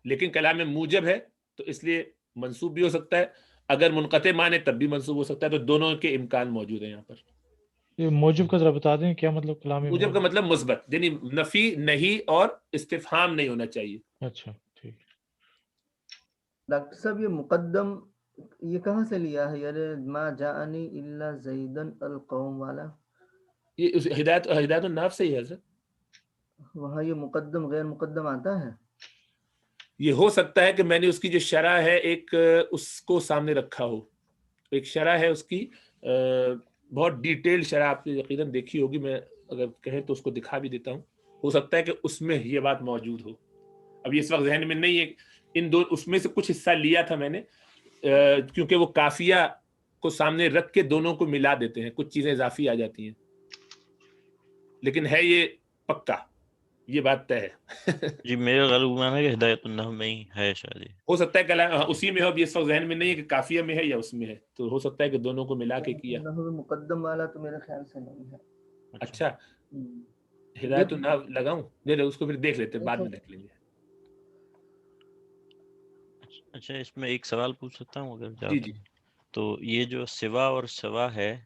Speaker 2: لیکن کلام موجب ہے تو اس لیے منصوب بھی ہو سکتا ہے، اگر منقطع مانے تب بھی منصوب ہو سکتا ہے. تو دونوں کے امکان موجود ہیں یہاں پر.
Speaker 5: یہ موجب کا ذرا بتا دیں کیا مطلب کلام
Speaker 2: موجب کا مطلب مثبت، یعنی نفی نہیں اور استفہام نہیں ہونا چاہیے.
Speaker 5: اچھا ٹھیک.
Speaker 3: ڈاکٹر صاحب یہ مقدم یہ کہاں سے لیا ہے، یعنی ما جاءنی الا زیدن القوم والا؟
Speaker 2: یہ ہدایت الناف سے ہی ہے حضرت.
Speaker 3: وہاں یہ مقدم غیر مقدم آتا ہے.
Speaker 2: یہ ہو سکتا ہے کہ میں نے اس کی جو شرح ہے ایک اس کو سامنے رکھا ہو. ایک شرح ہے اس کی، بہت ڈیٹیل شرح آپ نے یقیناً دیکھی ہوگی، میں اگر کہیں تو اس کو دکھا بھی دیتا ہوں. ہو سکتا ہے کہ اس میں یہ بات موجود ہو، اب یہ اس وقت ذہن میں نہیں ہے. ان دو اس میں سے کچھ حصہ لیا تھا میں نے، کیونکہ وہ کافیہ کو سامنے رکھ کے دونوں کو ملا دیتے ہیں، کچھ چیزیں اضافی آ جاتی ہیں. لیکن ہے یہ پکا، یہ بات طے ہے.
Speaker 1: جی میرا غالب گمان ہے کہ ہدایت النحو میں ہی ہے شاید.
Speaker 2: ہو سکتا ہے کلام اسی میں ہو، اب یہ اس وقت ذہن میں نہیں ہے کہ کافیہ میں ہے یا اس میں ہے، تو ہو سکتا ہے کہ دونوں کو ملا کے کیا.
Speaker 3: مقدم والا تو میرے خیال سے نہیں ہے.
Speaker 2: اچھا ہدایت النحو لگاؤں؟ نہیں اس کو پھر دیکھ لیتے، بعد میں دیکھ لیں گے.
Speaker 1: اچھا اس میں ایک سوال پوچھ سکتا ہوں اگر
Speaker 2: جی جی.
Speaker 1: تو یہ جو سوا اور سوا ہے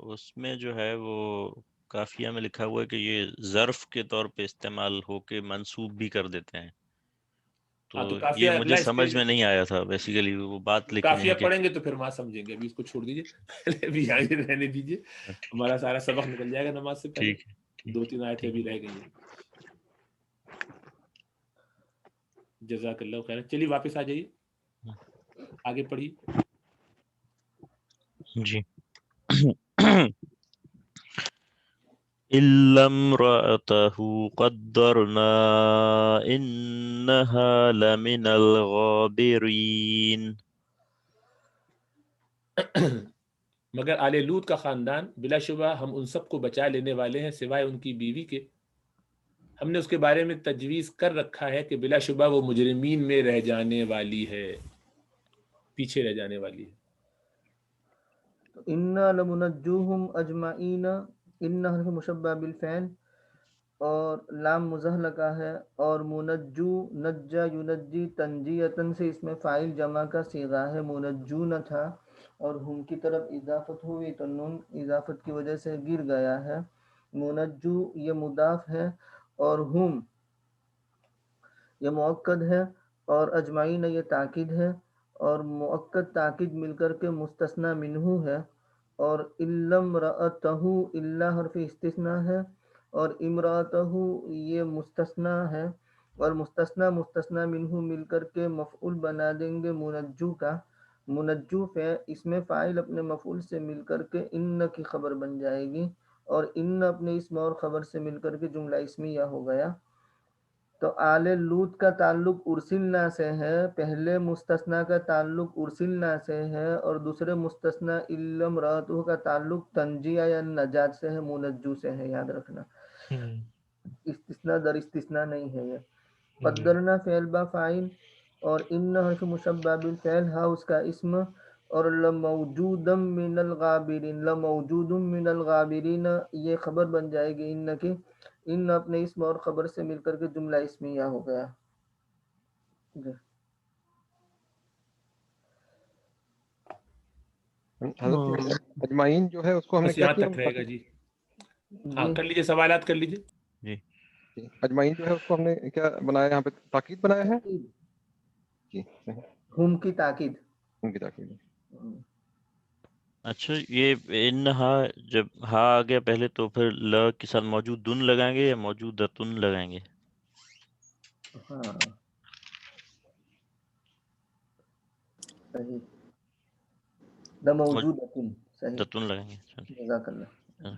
Speaker 1: اس میں جو ہے وہ کافیہ میں لکھا ہوا ہے کہ یہ ظرف کے طور پہ استعمال ہو کے منسوب بھی کر دیتے ہیں. تو یہ مجھے سمجھ میں نہیں آیا تھا بیسیکلی وہ بات، لیکن
Speaker 2: کافیہ پڑھیں گے تو پھر وہاں سمجھیں گے، ابھی اس کو چھوڑ دیجیے، پہلے ابھی آگے رہنے دیجیے، ہمارا سارا سبق نکل جائے گا نماز سے پہلے. 2-3 آیتیں بھی رہ گئی ہیں. جزاک اللہ خیر. چلیے واپس آ جائیے، آگے پڑھیے.
Speaker 1: جی إِلَّا امْرَأَتَهُ قَدَّرْنَا إِنَّهَا لَمِنَ الْغَابِرِينَ.
Speaker 2: مگر آل لوط کا خاندان بلا شبہ ہم ان سب کو بچا لینے والے ہیں سوائے ان کی بیوی کے، ہم نے اس کے بارے میں تجویز کر رکھا ہے کہ بلا شبہ وہ مجرمین میں رہ جانے والی ہے، پیچھے رہ جانے والی ہے.
Speaker 3: انا لمنجوہم اجمعین، ان حرف مشبہ بالفعل اور لام مزحلقہ ہے، اور منجو نجا ینجی تنجیتن سے اس میں فاعل جمع کا صیغہ ہے، منجون تھا اور ہم کی طرف اضافت ہوئی تو نون اضافت کی وجہ سے گر گیا ہے. منجو یہ مضاف ہے اور ہم یہ مؤکد ہے اور اجمعین یہ تاکید ہے، اور مؤکد تاکید مل کر کے مستثنی منہ ہے، اور الا امرأتہ الا حرف استثناء ہے، اور امرأتہ یہ مستثنی ہے، اور مستثنی منہ مل کر کے مفعول بنا دیں گے منجو کا. منجو اس میں فاعل اپنے مفعول سے مل کر کے ان کی خبر بن جائے گی، اور ان اپنے اسم اور خبر سے مل کر کے جملہ اسمیہ ہو گیا. تو آل لوط کا تعلق ارسلنا سے ہے، پہلے مستثنی کا تعلق ارسلنا سے ہے، اور دوسرے مستثنی الا امرأتہ کا تعلق تنجیہ یا نجات سے ہے، منجو سے ہے، یاد رکھنا. استثناء در استثناء نہیں ہے یہ. قدرنا فعل با فاعل اور ان حرف مشبہ بالفعل ہا اس کا اسم، اور لموجود من الغابرین، لموجود من الغابرین یہ خبر بن جائے گی ان کی. ان اپنے اسم اور خبر سے مل کر کے جملہ اسمیہ ہو گیا. جی
Speaker 6: حضرت اجمعین جو ہے اس کو ہم نے
Speaker 2: بس
Speaker 6: کیا
Speaker 2: یہاں
Speaker 6: کیا؟
Speaker 2: تک رہے گا جی. ہاں
Speaker 3: جی
Speaker 2: کر لیجیے، سوالات کر لیجیے.
Speaker 1: جی
Speaker 6: اجمعین جو ہے اس کو ہم نے کیا بنایا؟ یہاں پہ تاکید بنایا ہے جی،
Speaker 3: ہم کی تاکید.
Speaker 6: ان کی تاکید.
Speaker 1: اچھا، یہ ان ہا جب ہا آ گیا پہلے تو پھر ل کے ساتھ موجود دن لگائیں گے یا موجود دتن لگائیں گے؟
Speaker 3: ہاں صحیح، لموجود صحیح،
Speaker 1: دتن لگائیں گے. چلیے.
Speaker 3: جزاک اللہ.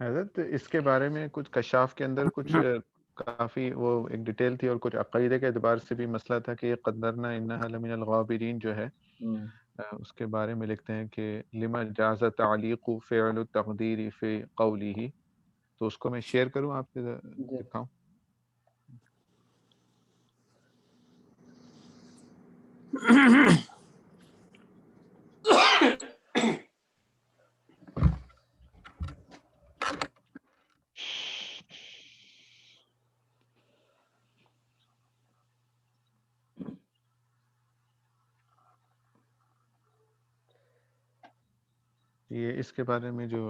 Speaker 4: حضرت اس کے بارے میں کچھ کشاف کے اندر کچھ کافی وہ ایک ڈیٹیل تھی، اور کچھ عقیدے کے اعتبار سے بھی مسئلہ تھا کہ یہ قدرنا انہا لمن الغابرین جو ہے اس کے بارے میں لکھتے ہیں کہ لما جاز تعلیق فعل التقدیر فی قوله، تو اس کو میں شیئر کروں آپ سے دکھاؤں. یہ اس کے بارے میں جو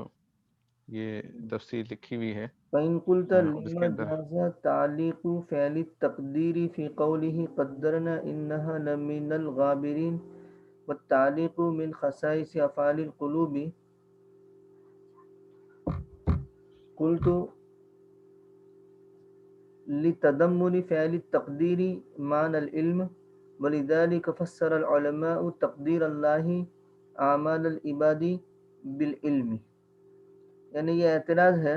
Speaker 4: یہ تفسیر لکھی ہوئی ہے
Speaker 3: فَإِن قُلْتَ
Speaker 4: اس
Speaker 3: لِمَ
Speaker 4: کے اندر
Speaker 3: جَازَ تَعْلِيقُ فِعْلِ التَّقْدِيرِ فِي قَوْلِهِ قَدَّرْنَا إِنَّهَا لَمِنَ الْغَابِرِينَ وَالتَّعْلِيقُ مِنْ خَصَائِصِ أَفْعَالِ الْقُلُوبِ. قُلْتُ لِتَضَمُّنِ فِعْلِ التَّقْدِيرِ مَعْنَى الْعِلْمِ وَلِذَلِكَ فَسَّرَ الْعُلَمَاءُ تَقْدِيرَ اللَّهِ أَعْمَالَ الْعِبَادِ بِالْعِلْمِ. یعنی یہ اعتراض ہے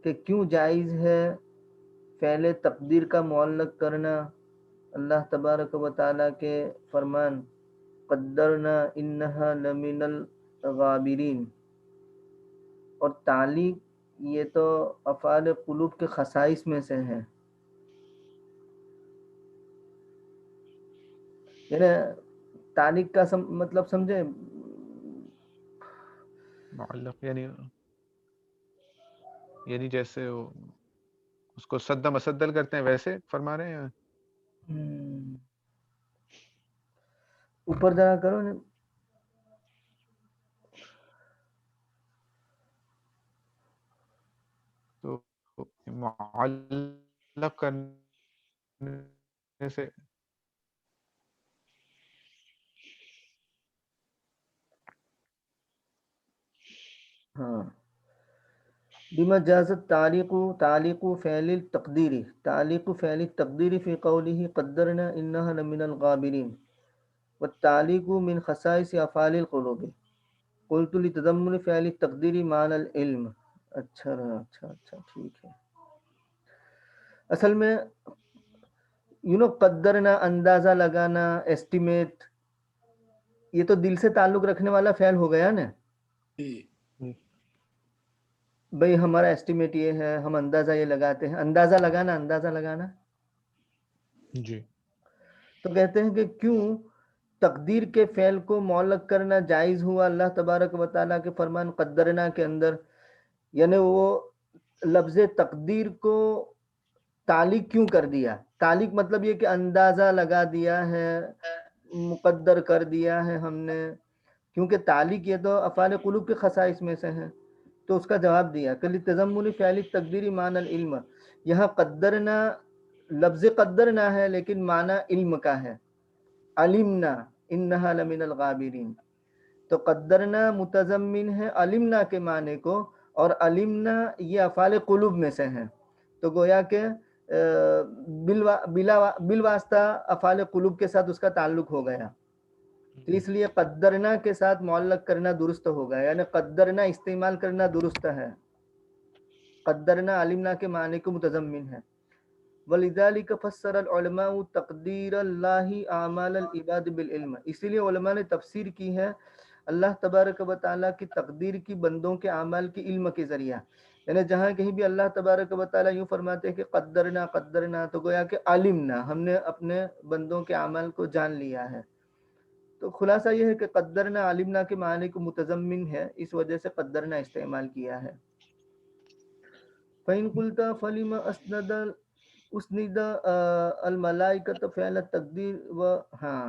Speaker 3: کہ کیوں جائز ہے فعل تقدیر کا معلق کرنا اللہ تبارک و تعالیٰ کے فرمان قدرنا انہا لمن الغابرین، اور تعلیق یہ تو افعال قلوب کے خصائص میں سے ہے. یعنی تعلیق کا مطلب سمجھے،
Speaker 4: معلق یعنی جیسے اس کو سد مسدل کرتے ہیں ویسے فرما رہے ہیں.
Speaker 3: اوپر ذرا کرو نا.
Speaker 4: تو معلق کرنے سے
Speaker 3: ہاں بما جاز تعلیق فعل التقدیر، تعلیق فعل التقدیر فی قوله قدرنا انها لمن الغابرین والتعلیق من خصائص افعال القلوب. قلت لتضمن فعل التقدیر معنی العلم. اچھا ٹھیک ہے. اصل میں قدرنا اندازہ لگانا، ایسٹیمیٹ، یہ تو دل سے تعلق رکھنے والا فعل ہو گیا نا. بھائی ہمارا ایسٹیمیٹ یہ ہے، ہم اندازہ یہ لگاتے ہیں، اندازہ لگانا
Speaker 5: جی
Speaker 3: تو کہتے ہیں کہ کیوں تقدیر کے فعل کو معلق کرنا جائز ہوا اللہ تبارک و تعالیٰ کے فرمان قدرنا کے اندر، یعنی وہ لفظ تقدیر کو تعلیق کیوں کر دیا؟ تعلیق مطلب یہ کہ اندازہ لگا دیا ہے، مقدر کر دیا ہے ہم نے، کیونکہ تعلیق یہ تو افعال قلوب کے خصائص میں سے ہیں۔ تو اس کا جواب دیا کہ لتضمن فعل تقدیری معنی العلم، یہاں قدرنا لفظ قدرنا ہے لیکن معنی علم کا ہے، علمنا انہا لمن الغابرین، تو قدرنا متضمن ہے علمنا کے معنی کو، اور علمنا یہ افعال قلوب میں سے ہیں، تو گویا کہ بالواسطہ افعال قلوب کے ساتھ اس کا تعلق ہو گیا، تو اس لیے قدرنا کے ساتھ معلق کرنا درست ہوگا، یعنی قدرنا استعمال کرنا درست ہے، قدرنا علمنا کے معنی کو متضمن ہے۔ وَلِذَلِكَ فَسَّرَ الْعُلَمَاءُ تَقْدِيرَ اللَّهِ أَعْمَالَ الْعِبَادِ بِالْعِلْمِ، اسی لیے علماء نے تفسیر کی ہے اللہ تبارک و تعالیٰ کی تقدیر کی بندوں کے اعمال کی علم کے ذریعہ، یعنی جہاں کہیں بھی اللہ تبارک و تعالیٰ یوں فرماتے ہیں کہ قدرنا تو گویا کہ علمنا، ہم نے اپنے بندوں کے اعمال کو جان لیا ہے، تو خلاصہ یہ ہے کہ قدرنا علمنا کے معنی کو متضمن ہے، اس وجہ سے قدرنا استعمال کیا ہے۔ فَإِن قُلْتَ فَلِمَ اسند الملائکۃ فعل تقدیر و ہاں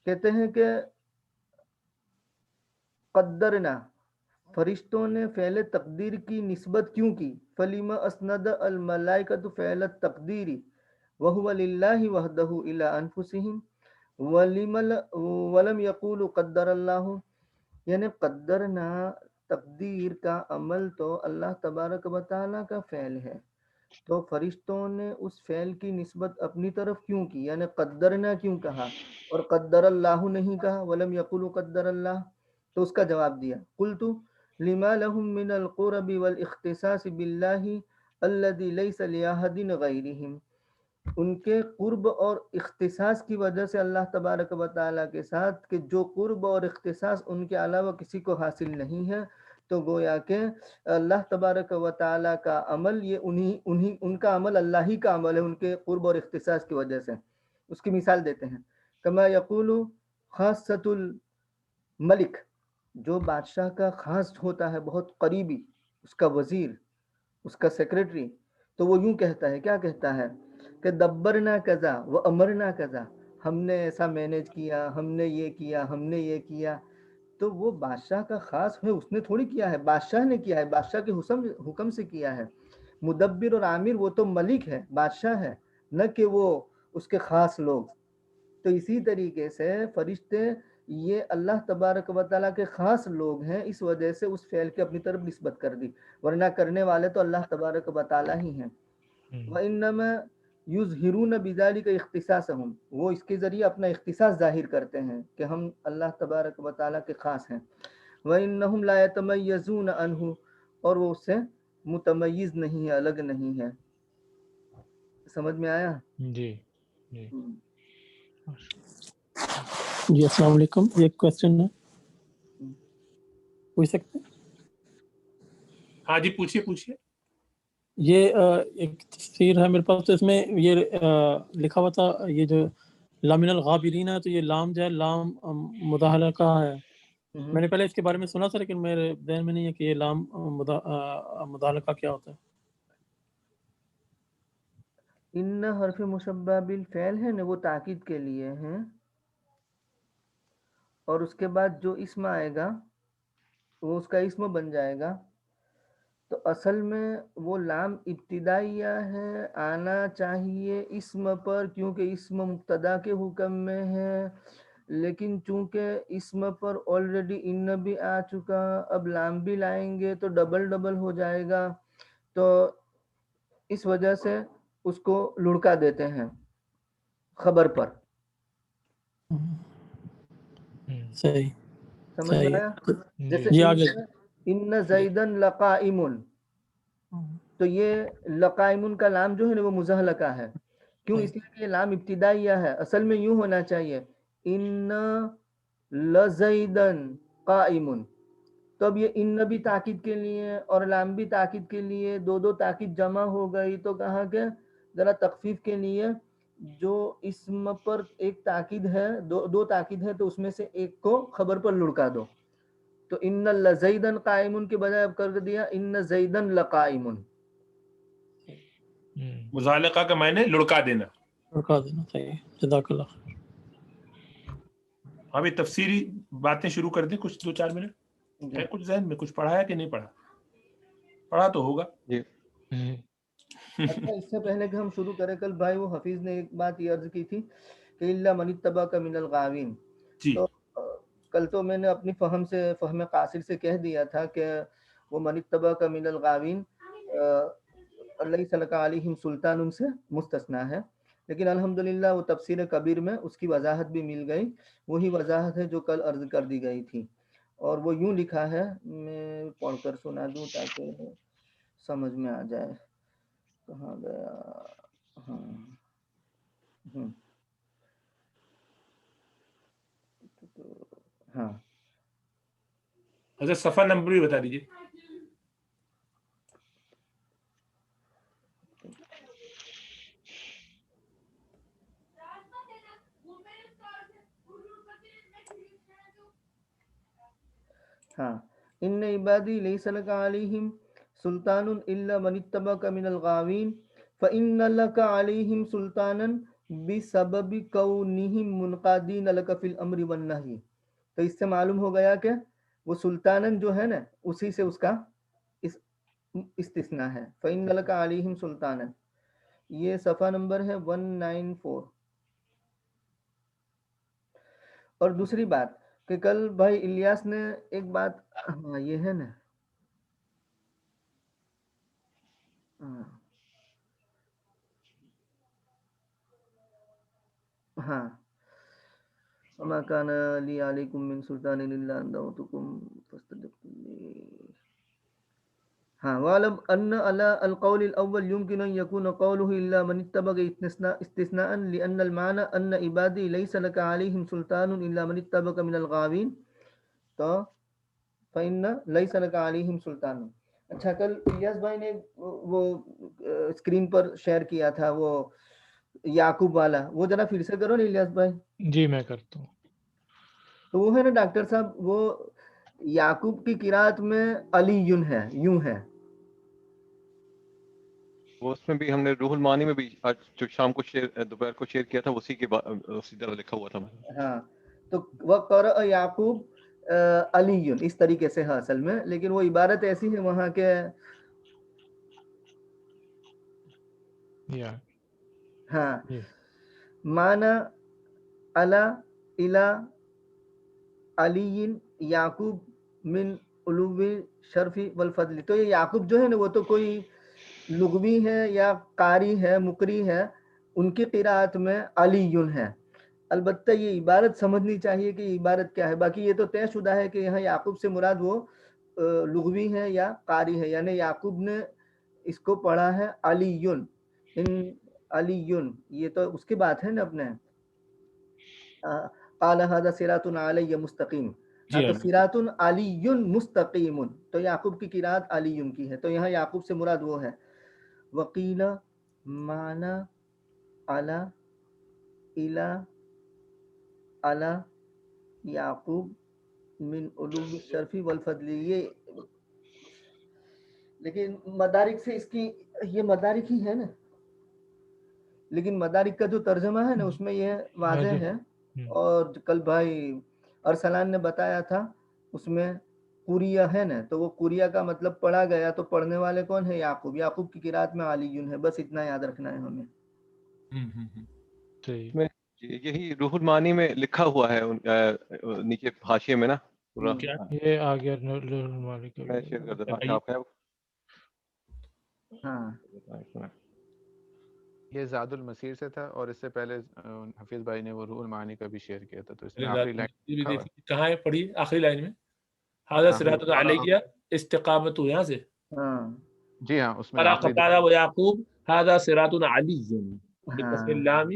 Speaker 3: کہتے ہیں کہ قدرنا فرشتوں نے فعل تقدیر کی نسبت کیوں کی؟ فلما اسند الملائکۃ فعل التقدیر وهو للہ وحدہ الی انفسہم ولم یقول قدر اللہ، یعنی قدرنا تقدیر کا عمل تو اللہ تبارک و تعالیٰ کا فعل ہے، تو فرشتوں نے اس فعل کی نسبت اپنی طرف کیوں کی، یعنی قدرنا کیوں کہا اور قدر اللہ نہیں کہا، ولم یقول قدر اللہ؟ تو اس کا جواب دیا، قلت لما لهم من القرب والاختصاص باللہ الذي ليس لأحد غیرہم، ان کے قرب اور اختصاص کی وجہ سے اللہ تبارک و تعالیٰ کے ساتھ کہ جو قرب اور اختصاص ان کے علاوہ کسی کو حاصل نہیں ہے، تو گویا کہ اللہ تبارک و تعالیٰ کا عمل یہ ان کا عمل اللہ ہی کا عمل ہے، ان کے قرب اور اختصاص کی وجہ سے۔ اس کی مثال دیتے ہیں، کما یقول خاصۃ الملک، جو بادشاہ کا خاص ہوتا ہے بہت قریبی، اس کا وزیر، اس کا سیکریٹری، تو وہ یوں کہتا ہے، کیا کہتا ہے کہ دبرنا کذا و امرنا کذا، ہم نے ایسا مینیج کیا، ہم نے یہ کیا، ہم نے یہ کیا، تو وہ بادشاہ کا خاص ہے، اس نے تھوڑی کیا ہے، بادشاہ نے کیا ہے، بادشاہ کے حکم سے کیا ہے۔ مدبر اور عامر وہ تو ملک ہے، بادشاہ ہے، نہ کہ وہ اس کے خاص لوگ۔ تو اسی طریقے سے فرشتے یہ اللہ تبارک و تعالیٰ کے خاص لوگ ہیں، اس وجہ سے اس فعل کے اپنی طرف نسبت کر دی، ورنہ کرنے والے تو اللہ تبارک و تعالیٰ ہی ہیں۔ وَإِنَّمَا یظہرون بذلک اختصاصہم، وہ اس کے ذریعے اپنا اختصاص ظاہر کرتے ہیں کہ ہم اللہ تبارک و تعالیٰ کے خاص ہیں۔ وَإِنَّهُمْ لَا يَتَمَيَّزُونَ عَنْهُ، اور وہ اس سے متمیز نہیں ہے، الگ نہیں ہے۔ سمجھ میں آیا؟
Speaker 5: جی جی
Speaker 8: جی السلام علیکم، ایک کوشچن ہے، پوچھ سکتے ہیں؟
Speaker 2: ہاں جی پوچھیے۔
Speaker 8: یہ ایک تفسیر ہے میرے پاس، تو اس میں یہ لکھا ہوا تھا یہ جو لامن الغابرین ہے، تو یہ لام جو ہے لام مداخلہ کا ہے، میں نے پہلے اس کے بارے میں سنا تھا لیکن میرے ذہن میں نہیں ہے کہ یہ لام مداخلہ کا کیا ہوتا ہے۔
Speaker 3: ان حرف مشبہ بالفعل ہے نا، وہ تاکید کے لیے ہیں، اور اس کے بعد جو اسم آئے گا وہ اس کا اسم بن جائے گا، تو اصل میں وہ لام ابتدائیہ ہے، آنا چاہیے اسم پر، کیونکہ اسم مبتدا کے حکم میں ہے، لیکن چونکہ اسم پر آلریڈی ان بھی آ چکا، اب لام بھی لائیں گے تو ڈبل ہو جائے گا، تو اس وجہ سے اس کو لڑکا دیتے ہیں خبر پر۔
Speaker 8: صحیح،
Speaker 3: سمجھ میں آیا؟ جیسے
Speaker 8: جی آگے۔
Speaker 3: ان زیدن لقائم، تو یہ لقائم کا لام جو ہے نا وہ مزحلقہ ہے، کیوں؟ اس لیے کہ یہ لام ابتدائیہ ہے، اصل میں یوں ہونا چاہیے ان لزیدن قائم، تو اب یہ ان بھی تاکید کے لیے اور لام بھی تاکید کے لیے، دو تاکید جمع ہو گئی، تو کہا کہ ذرا تخفیف کے لیے جو اسم پر ایک تاکید ہے، دو تاکید ہے، تو اس میں سے ایک کو خبر پر لڑکا دو. تو ان لزیدن قائمن کے بجائے اب کر دیا ان زیدن لقائمن.
Speaker 2: مزالقہ کا معنی لڑکا دینا.
Speaker 8: لڑکا دینا. صحیح، جزاک اللہ.
Speaker 2: ابھی تفسیری باتیں شروع کر دیں کچھ 2-4 منٹ. ہے کچھ ذہن میں کچھ پڑھا ہے کہ نہیں پڑھا؟ پڑھا تو ہوگا.
Speaker 6: جی.
Speaker 3: اچھا، اس سے پہلے کہ ہم شروع کریں، کل بھائی وہ حفیظ نے ایک بات یہ عرض کی تھی کہ الا من اتبعک من الغاوین. تو کل تو میں نے اپنی فہم قاصر سے کہہ دیا تھا کہ وہ من اتبعک من الغاوین لیس لک علیہم سلطان ان سے مستثنا ہے، لیکن الحمدللہ وہ تفسیر کبیر میں اس کی وضاحت بھی مل گئی. وہی وضاحت ہے جو کل عرض کر دی گئی تھی، اور وہ یوں لکھا ہے، میں پڑھ کر سنا دوں تاکہ سمجھ میں آ جائے. کہاں گیا؟ ہاں
Speaker 2: حضرت صفحہ نمبر بھی بتا دیجیے.
Speaker 3: ہاں، ان عبادی لیس لک علیہم سلطان الا من اتبعک من الغاوین فإن لک علیہم سلطانا بسبب کونہم منقادین لک فی الامر والنہی. تو اس سے معلوم ہو گیا کہ وہ سلطانن جو ہے نا، اسی سے اس کا استثناء ہے. فإن لک علیہم سلطانا، یہ صفحہ نمبر ہے 194. اور دوسری بات کہ کل بھائی الیاس نے ایک بات، ہاں یہ ہے نا، ہاں وما كان لي عليكم من سلطان الا ان دعوتكم فاستجبتم لي. ہاں وعلم ان على القول الاول يمكن ان يكون قوله الا من اتبع استثناء لان المعنى ان عبادي ليس لك عليهم سلطان الا من اتبعك من الغاوين. تو فإن ليس لك عليهم سلطان. اچھا، کل الیاس بھائی نے وہ اسکرین پر شیئر کیا تھا وہ یعقوب والا، وہ ذرا پھر سے کرو نا الیاس بھائی.
Speaker 5: جی میں کرتا ہوں.
Speaker 3: تو وہ ہے نا ڈاکٹر صاحب، وہ یعقوب کی قرات میں علی یون ہے، یوں ہے.
Speaker 6: وہ اس میں بھی ہم نے روح المعانی میں بھی آج جو شام کو دوپہر کو شیئر کیا تھا اسی طرح لکھا ہوا تھا.
Speaker 3: ہاں، تو وقرأ یعقوب علی یون اس طریقے سے ہے اصل میں، لیکن وہ عبارت ایسی ہے وہاں کے. ہاں، مانا علی الی علی یعقوب من علو شرف والفضل. تو یہ یعقوب جو ہے نا، وہ تو کوئی لغوی ہے یا قاری ہے، مقری ہے، ان کی قرات میں علی یون ہے. البتہ یہ عبارت سمجھنی چاہیے کہ عبارت کیا ہے. باقی یہ تو طے شدہ ہے کہ یہاں یعقوب سے مراد وہ لغوی ہے یا قاری ہے، یعنی یعقوب نے اس کو پڑھا ہے علی یون. ان علی یون یہ تو اس کی بات ہے نا اپنے قال هذا صراط علی مستقیم. تو صراط علی مستقیم، تو یعقوب کی قرات علی یون کی ہے. تو یہاں یعقوب سے مراد وہ ہے. وقیل معنی علی الی علی یعقوب من علو الشرف والفضل. یہ لیکن مدارک سے اس کی یہ مدارک ہی ہے نا، لیکن مدارک کا جو ترجمہ ہے نا اس میں یہ واضح ہے. اور کل بھائی ارسلان نے بتایا تھا اس میں قوریہ ہے نا، تو وہ قوریہ کا مطلب پڑھا گیا، تو پڑھنے والے کون ہے؟ یعقوب. یعقوب کی قرات میں علی یون ہے. بس اتنا یاد رکھنا ہے ہمیں.
Speaker 6: یہی روح المعانی میں لکھا ہوا ہے نیچے حاشیے میں نا پورا.
Speaker 5: یہ آ گیا روح المعانی کا.
Speaker 6: میں شیئر کر دیتا ہوں آپ کا.
Speaker 3: ہاں،
Speaker 4: یہ زاد المسیر سے تھا، اور اس سے پہلے حفیظ بھائی نے وہ روح المعانی کا بھی شیئر کیا تھا. تو اس میں آخری لائن
Speaker 2: کہاں ہے؟ پڑھیے آخری لائن میں ھذا صراط علیہ استقامت. یہاں سے
Speaker 4: جی ہاں، اس میں
Speaker 2: قال یعقوب ھذا صراط علی بکسر اللام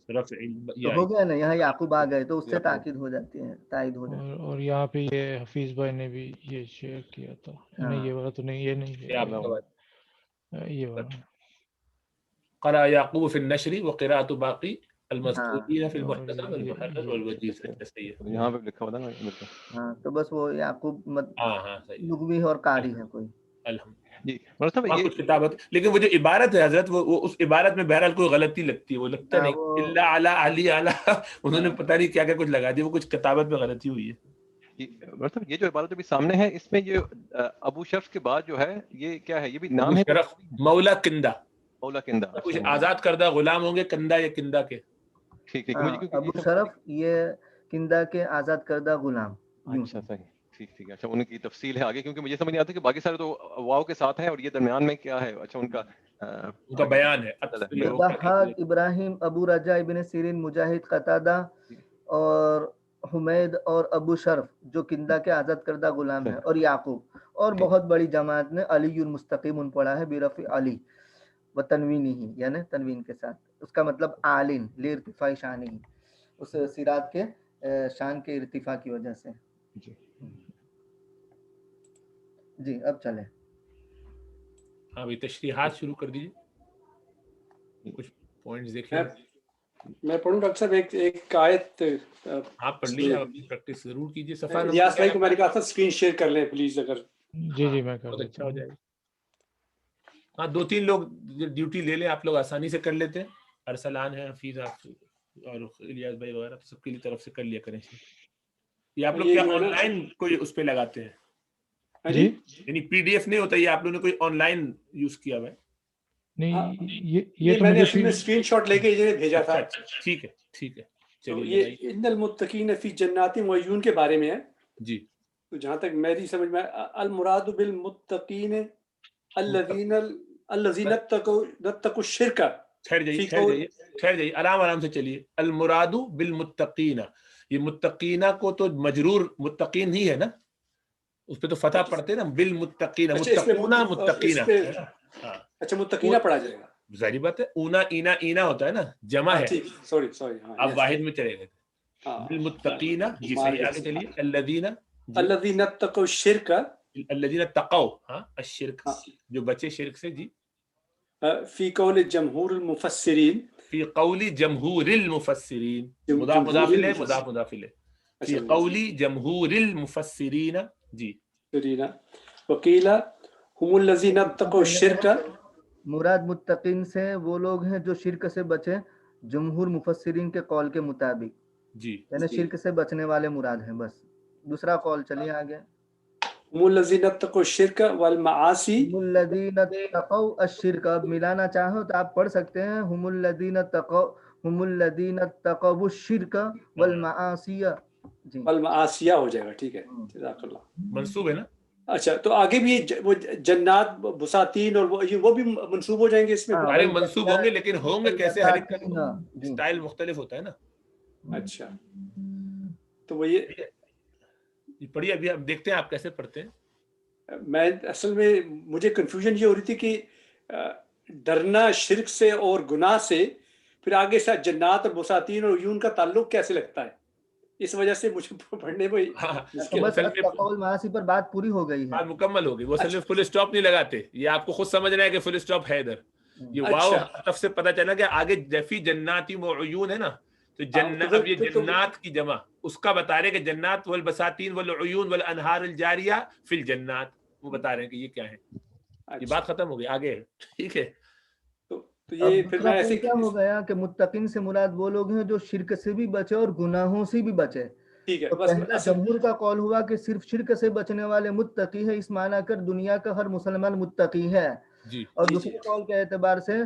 Speaker 2: رفع
Speaker 3: تو
Speaker 2: یا
Speaker 3: ہو گیا نا, یہاں یعقوب آ گئے تو اس سے تاکید ہو جاتی ہے, تائید ہو جاتی ہے.
Speaker 5: اور یہاں پہ یہ حفیظ بھائی نے بھی یہ شیئر کیا تھا, نہیں یہ والا تو نہیں, یہ نہیں
Speaker 2: یہ آپ کا بات.
Speaker 5: یہ والا.
Speaker 2: قرأ یعقوب فی النشر وقراءۃ باقی المذکورین فی المحتسب والمحرر والوجیز. صحیح ہے,
Speaker 6: یہاں پہ لکھا ہوا تھا نا.
Speaker 3: ہاں تو بس وہ یعقوب
Speaker 2: ہاں صحیح ہے.
Speaker 3: لغوی اور قاری ہے کوئی.
Speaker 2: الحمد
Speaker 6: جی مطلب
Speaker 2: وہاں
Speaker 6: یہ
Speaker 2: کچھ کتابت, لیکن وہ جو عبارت ہے حضرت, وہ اس عبارت میں بہرحال کوئی غلطی لگتی ہے, وہ لگتا نہیں الا علی علی اعلی, انہوں نے پتہ نہیں کیا کیا کچھ لگا دیا, وہ کچھ کتابت میں غلطی ہوئی ہے.
Speaker 6: مطلب یہ جو عبارت ابھی سامنے ہے اس میں یہ ابو شرف کے بعد جو ہے یہ کیا ہے, یہ بھی نام ہے
Speaker 2: شرف مولا کندہ,
Speaker 6: مولا کندہ.
Speaker 2: کچھ آزاد کردہ غلام ہوں گے کندہ یا کندہ کے.
Speaker 6: ٹھیک ٹھیک.
Speaker 3: ابو شرف یہ کندہ کے آزاد کردہ غلام.
Speaker 6: اچھا صحیح, ٹھیک ٹھیک. اچھا ان کی تفصیل ہے آگے, کیونکہ مجھے سمجھ نہیں آتا کہ باقی سارے تو واو کے ساتھ ہیں اور یہ درمیان میں کیا ہے. اچھا ان کا
Speaker 2: بیان ہے.
Speaker 3: ضحاک, ابراہیم, ابو رجا ابن سیرین, مجاہد, قتادہ اور حمید اور ابو شرف جو کندہ کے آزاد کردہ غلام ہیں, اور یعقوب, اور بہت بڑی جماعت نے علی المستقیم ان پڑھا ہے برفع علی و تنوینی ہی, یعنی تنوین کے ساتھ. اس کا مطلب عالن لارتفاع شان ہی, اس صراط کے شان کے ارتفاع کی وجہ سے. جی اب چلیں.
Speaker 2: ہاں بھی تشریحات شروع کر دیجیے, کچھ پوائنٹس دیکھیں.
Speaker 7: میں پڑھوں ڈاکٹر صاحب ایک آیت.
Speaker 2: آپ پڑھ لیجیے, پریکٹس ضرور کیجیے. صفحہ
Speaker 7: ریاض بھائی کو میں نے کہا تھا اسکرین شیئر کر لیں پلیز, اگر.
Speaker 5: جی میں کر
Speaker 2: بہت اچھا
Speaker 5: دیتا
Speaker 2: ہو
Speaker 5: ہوں.
Speaker 2: جائے گا. ہاں 2-3 لوگ ڈیوٹی لے لیں, آپ لوگ آسانی سے کر لیتے ہیں. ارسلان ہے, حفیظ آپ اور الیاس بھائی وغیرہ, سب کی طرف سے کر لیا کریں. یہ آپ لوگ کیا آن لائن کوئی اس پہ لگاتے ہیں؟
Speaker 5: جی
Speaker 2: یعنی پی ڈی ایف نہیں ہوتا, یہ آپ لوگوں نے کوئی آن لائن یوز کیا ہوا ہے؟
Speaker 5: نہیں, یہ تو
Speaker 7: میں نے
Speaker 5: مجھے
Speaker 7: اصل میں اسکرین شاٹ لے کے یہ بھیجا تھا.
Speaker 2: ٹھیک ہے ٹھیک ہے,
Speaker 7: تو
Speaker 2: چلیے.
Speaker 7: یہ ان المتقین فی جنات و عیون کے بارے میں ہے.
Speaker 2: جی
Speaker 7: تو جہاں تک میری سمجھ میں, المراد بالمتقین الذین اتقوا الشرک.
Speaker 2: ٹھہر جائیے, آرام سے چلیے. المراد بالمتقین, یہ متقینہ کو تو مجرور متقین ہی ہے نا, اس پہ تو فتح پڑھتے ہیں نا, بالمتقین, متقونا متقینہ.
Speaker 7: اچھا متقینہ پڑھا جائے گا,
Speaker 2: ظاہری بات ہے. اونا اینا اینا ہوتا ہے نا, جمع ہے.
Speaker 7: سوری
Speaker 2: آپ واحد میں چلے گئے تھے. بالمتقین, جی صحیح, آگے چلیے.
Speaker 7: الذین اتقوا الشرک,
Speaker 2: الذین اتقوا الشرک, جو بچے شرک سے. جی
Speaker 7: فی قول جمہور المفسرین,
Speaker 2: فی قول جمہور المفسرین, مضاف مضاف الیہ مضاف مضاف الیہ, فی قول جمہور المفسرین. جی
Speaker 7: وقیل هم الذین اتقوا الشرک,
Speaker 3: مراد متقین سے وہ لوگ ہیں جو شرک سے بچے جمہور مفسرین کے قول کے مطابق.
Speaker 2: جی
Speaker 3: یعنی شرک سے بچنے والے مراد ہیں. بس دوسرا قول چلیے آگے.
Speaker 7: هم الذین اتقوا الشرک والمعاصی,
Speaker 3: هم الذین اتقوا الشرک, اب ملانا چاہو تو آپ پڑھ سکتے ہیں هم الذین اتقوا الشرک والمعاصی. جی
Speaker 7: والمعاصیہ ہو جائے گا, ٹھیک ہے, جزاک اللہ.
Speaker 2: منصوب ہے نا.
Speaker 7: اچھا تو آگے بھی وہ جنات بساتین اور وہ بھی منصوب ہو جائیں گے اس میں.
Speaker 2: سارے منصوب ہوں گے, لیکن ہوں گے کیسے, ہر ایک کا اسٹائل مختلف ہوتا ہے نا.
Speaker 7: اچھا تو وہ یہ
Speaker 2: پڑھیے, ابھی آپ دیکھتے ہیں آپ کیسے پڑھتے ہیں.
Speaker 7: میں اصل میں مجھے کنفیوژن یہ ہو رہی تھی کہ ڈرنا شرک سے اور گناہ سے, پھر آگے سے جنات اور بساتین اور عیون کا تعلق کیسے لگتا ہے, اس وجہ سے مجھے پڑھنے میں
Speaker 3: قول معاصی پر بات پوری ہو گئی ہے,
Speaker 2: بات مکمل ہوگی. وہ اصل میں فل اسٹاپ نہیں لگاتے, یہ آپ کو خود سمجھنا ہے کہ فل اسٹاپ ہے ادھر. یہ واو حرف سے پتہ چلا کہ آگے جفی جناتی وعیون ہے نا, تو جنات, اب یہ جنات کی جمع اس کا بتا رہے کہ جنات والبساتین والعیون والانہار الجاریہ فی الجنات, وہ بتا رہے ہیں کہ یہ کیا ہے. یہ بات ختم ہو گئی, آگے ٹھیک ہے.
Speaker 7: تو یہ پھر میں ایسے
Speaker 3: کیا ہو گیا کہ متقین سے مراد وہ لوگ ہیں جو شرک سے بھی بچے اور گناہوں سے بھی بچے.
Speaker 7: ٹھیک ہے,
Speaker 3: پہلا جمہور کا قول ہوا کہ صرف شرک سے بچنے والے متقی ہے, اس معنی کر دنیا کا ہر مسلمان متقی ہے. اور دوسرے قول کے اعتبار سے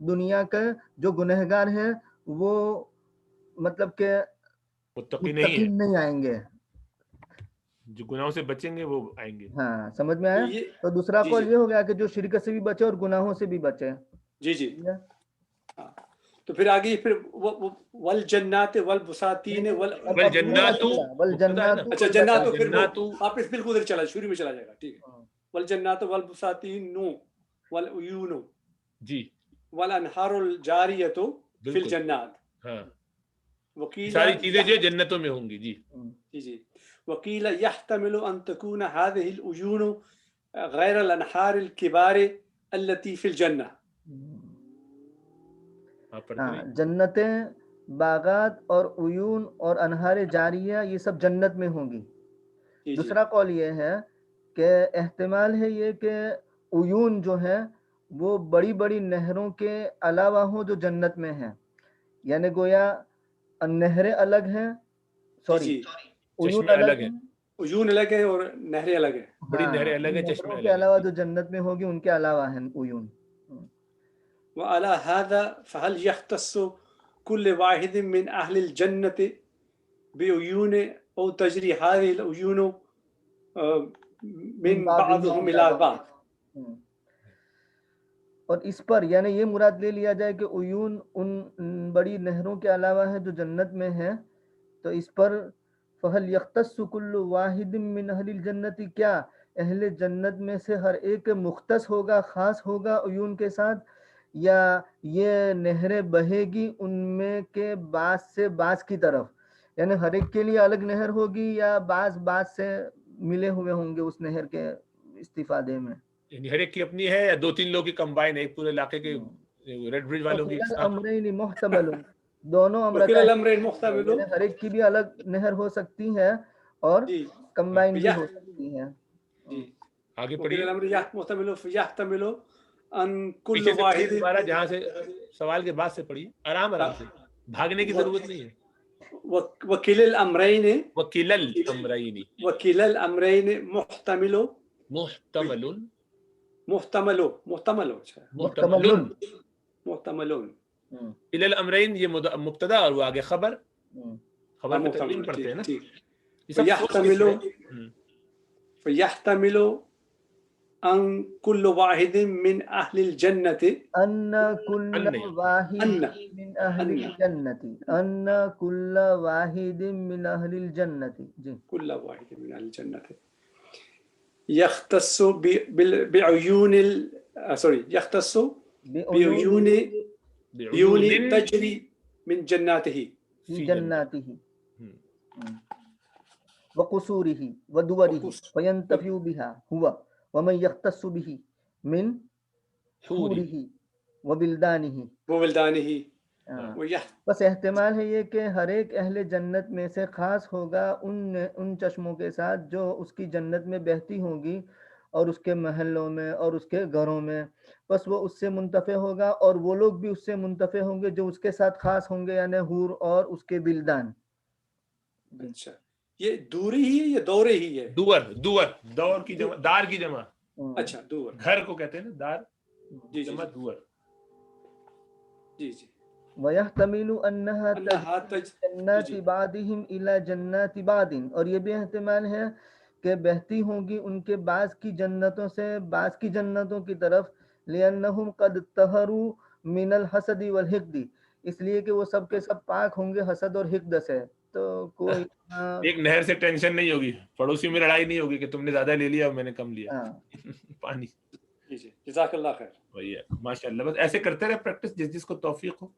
Speaker 3: دنیا کا جو گنہگار ہے وہ مطلب کہ متقی نہیں آئیں گے,
Speaker 2: جو گناہوں سے بچیں گے وہ آئیں گے.
Speaker 3: ہاں سمجھ میں آیا. تو دوسرا قول یہ ہو گیا کہ جو شرک سے بھی بچے اور گناہوں سے بھی بچے.
Speaker 7: جی تو پھر آگے پھر والجنات والبساتین
Speaker 2: والجنات,
Speaker 7: اچھا جنات, تو پھر آپ اس بالکل ادھر چلا, شروع میں چلا جائے گا, ٹھیک ہے. والجنات والبساتین والعیون,
Speaker 2: جی,
Speaker 7: والانہار الجاریۃ فی الجنات. وکیل
Speaker 2: ساری چیزیں جو جنتوں میں ہوں گی. جی
Speaker 7: جی وکیل يحتمل ان تكون هذه العيون غیر الانہار الكبار التي في الجنہ.
Speaker 3: جنتیں، باغات اور عیون اور انہار جاریہ یہ سب جنت میں ہوں گی. دوسرا قول یہ ہے کہ احتمال ہے یہ کہ عیون جو ہے وہ بڑی بڑی نہروں کے علاوہ ہوں جو جنت میں ہیں، یعنی گویا نہریں الگ ہیں، سوری عیون الگ ہیں،
Speaker 7: عیون الگ ہے اور نہریں الگ ہیں.
Speaker 2: بڑی نہریں الگ ہیں، چشمے
Speaker 3: نہروں کے علاوہ جو جنت میں ہوگی ان کے علاوہ ہیں عیون.
Speaker 7: وعلى هذا فهل يختص كل واحد من أهل الجنة بعيون أو تجري هذه العيون من بعضهم إلى بعض.
Speaker 3: اور اس پر یعنی یہ مراد لے لیا جائے کہ عیون ان بڑی نہروں کے علاوہ ہے جو جنت میں ہیں، تو اس پر فہل یختص کل واحد من اہل الجنت، کیا اہل جنت میں سے ہر ایک مختص ہوگا، خاص ہوگا عیون کے ساتھ، یا یہ نہریں بہے گی ان میں کے بعض سے بعض کی طرف، یعنی ہر ایک کے لیے الگ نہر ہوگی یا بعض سے ملے ہوئے ہوں گے اس نہر کے استفادے میں.
Speaker 2: یعنی ہر ایک کی اپنی ہے یا دو تین لوگ کی کمبائن ہے، ایک پورے علاقے کے ریڈ برج والوں کی.
Speaker 3: الامرین محتمل، دونوں
Speaker 7: الامرین محتمل،
Speaker 3: ہر ایک کی بھی الگ نہر ہو سکتی ہے اور کمبائن بھی ہو سکتی ہے.
Speaker 2: آگے پڑھیے.
Speaker 7: محتمل یحتمل ان کل واحد،
Speaker 2: جہاں سے سوال کے بعد سے پڑھیے، آرام سے، بھاگنے کی ضرورت نہیں ہے.
Speaker 7: وکیل الامرین،
Speaker 2: وکیل الامرین،
Speaker 7: وکیل الامرین محتمل،
Speaker 2: محتمل،
Speaker 7: محتمل، محتمل،
Speaker 3: محتمل،
Speaker 7: محتمل.
Speaker 2: وکیل الامرین یہ مبتدا اور وہ آگے خبر میں تقدیم پڑھتے ہیں نا.
Speaker 7: فیحتمل، فیحتمل ان کل واحد من اہل الجنت،
Speaker 3: ان کل واحد من اہل الجنت، ان کل واحد من اہل الجنت، جی
Speaker 7: کل واحد من اہل الجنت یختص بعیون سوری یختص بعیون تجری من جناتہ،
Speaker 3: فی جناتہ وقصورہ ودورہ فینتفع بہا ہوا ومن یختص به من حورہ وبلدانہ. بس احتمال ہے یہ کہ ہر ایک اہل جنت میں سے خاص ہوگا ان چشموں کے ساتھ جو اس کی جنت میں بہتی ہوں گی اور اس کے محلوں میں اور اس کے گھروں میں، بس وہ اس سے منتفع ہوگا اور وہ لوگ بھی اس سے منتفع ہوں گے جو اس کے ساتھ خاص ہوں گے، یعنی حور اور اس کے بلدان.
Speaker 7: اچھا یہ دوری ہی ہے یا دورے ہی ہے؟
Speaker 2: دور کی جمع، دار کی جمع.
Speaker 7: اچھا دور،
Speaker 2: گھر کو کہتے ہیں نا دار،
Speaker 7: جی
Speaker 2: جمع دور.
Speaker 7: جی جی.
Speaker 3: وَيَحْتَمِلُ أَنَّهَا جَنَّاتِ بَعْضِهِمْ إِلَى جَنَّاتِ بَعْضٍ، اور یہ بھی احتمال ہے کہ بہتی ہوں گی ان کے بعض کی جنتوں سے بعض کی جنتوں کی طرف، لِأَنَّهُمْ قَدْ طَهَرُوا مِنَ الْحَسَدِ وَالْحِقْدِ، اس لیے کہ وہ سب کے سب پاک ہوں گے حسد اور حقد سے. تو کوئی
Speaker 2: ایک نہر سے ٹینشن نہیں ہوگی، پڑوسی میں لڑائی نہیں ہوگی کہ تم نے زیادہ لے لیا اور میں نے کم لیا. پانی.
Speaker 7: جی جزاک اللہ خیر.
Speaker 2: وہی ہے، ماشاء اللہ. بس ایسے کرتے رہے پریکٹس، جس کو توفیق ہو.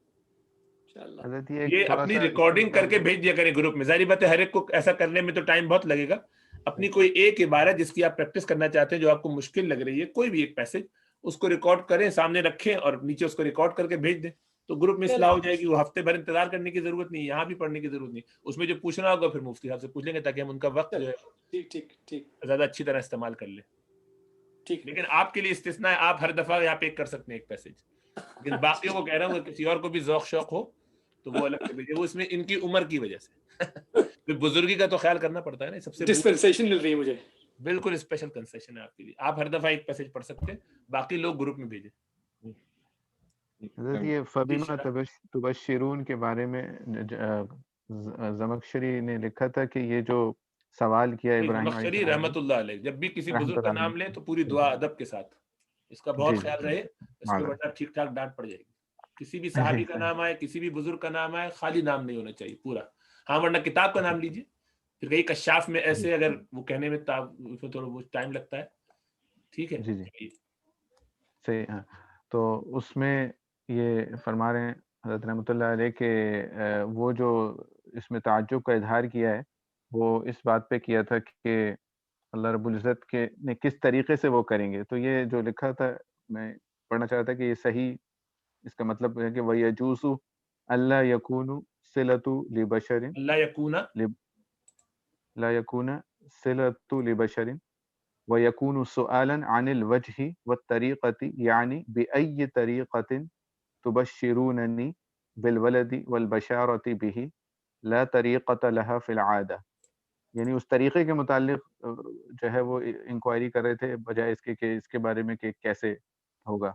Speaker 2: یہ اپنی ریکارڈنگ کر کے بھیج دیا کریں گروپ میں. ظاہر بات ہے ہر ایک کو ایسا کرنے میں تو ٹائم بہت لگے گا. اپنی کوئی ایک عبارت جس کی آپ پریکٹس کرنا چاہتے ہیں، جو آپ کو مشکل لگ رہی ہے، کوئی بھی ایک پیسج، اس کو ریکارڈ کریں، سامنے رکھیں اور نیچے اس کو ریکارڈ کر کے بھیج دیں. تو گروپ میں اصلاح ہو جائے گی. وہ ہفتے بھر انتظار کرنے کی ضرورت نہیں، یہاں بھی پڑھنے کی ضرورت نہیں. اس میں جو پوچھنا ہوگا پھر مفتی صاحب سے پوچھ لیں گے تاکہ ہم ان کا وقت جو ہے زیادہ اچھی طرح استعمال کر لیں. لیکن آپ کے لیے استثناء ہے، آپ ہر دفعہ یہاں پہ کر سکتے ہیں ایک پیسج. لیکن باقیوں کو کہہ رہا ہوں کہ کسی اور کو بھی ذوق شوق ہو تو وہ الگ سے بھیجے. وہ اس میں ان کی عمر کی وجہ سے بزرگی کا تو خیال کرنا پڑتا ہے نا. سب سے
Speaker 7: ڈسپنسیشن مل رہی ہے مجھے.
Speaker 2: بالکل اسپیشل کنسیشن ہے آپ کے لیے. آپ ہر دفعہ ایک پیسج پڑھ سکتے ہیں، باقی لوگ گروپ میں بھیجیں.
Speaker 4: حضرت یہ فبیما تبشرون کے بارے میں زمخشری نے لکھا تھا کہ یہ جو سوال کیا ابراہیم
Speaker 2: زمخشری رحمت اللہ علیہ، جب بھی کسی بزرگ کا نام لیں تو پوری دعا ادب کے ساتھ. اس کا بہت خیال رہے، اس کے ورنہ ٹھیک ٹھاک ڈانٹ پڑ جائے گی. کسی بھی صحابی کا نام آئے، کسی بھی بزرگ کا نام آئے، خالی نام نہیں ہونا چاہیے پورا. ہاں ورنہ کتاب کا نام لیجیے. پھر کئی کشاف میں ایسے اگر وہ کہنے میں تھوڑا بہت ٹائم لگتا ہے. ٹھیک ہے
Speaker 4: جی صحیح. ہاں تو اس میں یہ فرما رہے ہیں حضرت رحمۃ اللہ علیہ کہ وہ جو اس میں تعجب کا اظہار کیا ہے وہ اس بات پہ کیا تھا کہ اللہ رب العزت کے نے کس طریقے سے وہ کریں گے. تو یہ جو لکھا تھا میں پڑھنا چاہ رہا تھا کہ یہ صحیح اس کا مطلب ہے کہ وَيَجُوزُ أَلَّا يَكُونُ صِلَةُ لِبَشَرٍ لا يكون صلة لبشر ويكون سؤالا عن الوجه والطريقة يعني بأي طريقة تبشرونني بالولد والبشارة به لا طریقۃ لها فی العادہ. یعنی اس طریقے کے متعلق جو ہے وہ انکوائری کر رہے تھے بجائے اس کے کہ اس کے بارے میں کہ کیسے ہوگا.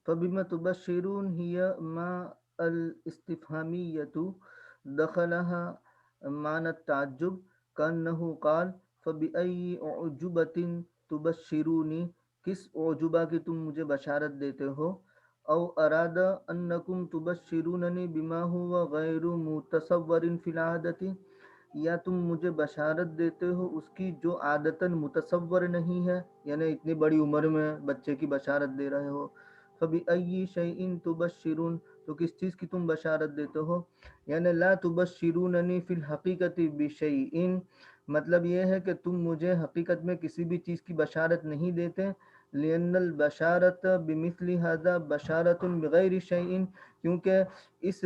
Speaker 3: فبما تبشرون هي ما الاستفهامية دخلها معنى التعجب كأنه قال فبأي أعجبة تبشروني، کس اعجبہ کی تم مجھے بشارت دیتے ہو. او اراد انکم تبشروننی بما هو غیر متصور فی العادت، یا تم مجھے بشارت دیتے ہو اس کی جو عادتاً متصور نہیں ہے، یعنی اتنی بڑی عمر میں بچے کی بشارت دے رہے ہو. فبأي شيء تبشرون، تو کس چیز کی تم بشارت دیتے ہو. یعنی لا تبشروننی فی الحقیقت بشیء، مطلب یہ ہے کہ تم مجھے حقیقت میں کسی بھی چیز کی بشارت نہیں دیتے. لأن البشارت بمثل هذا بشارت بغیر شیء، کیونکہ اس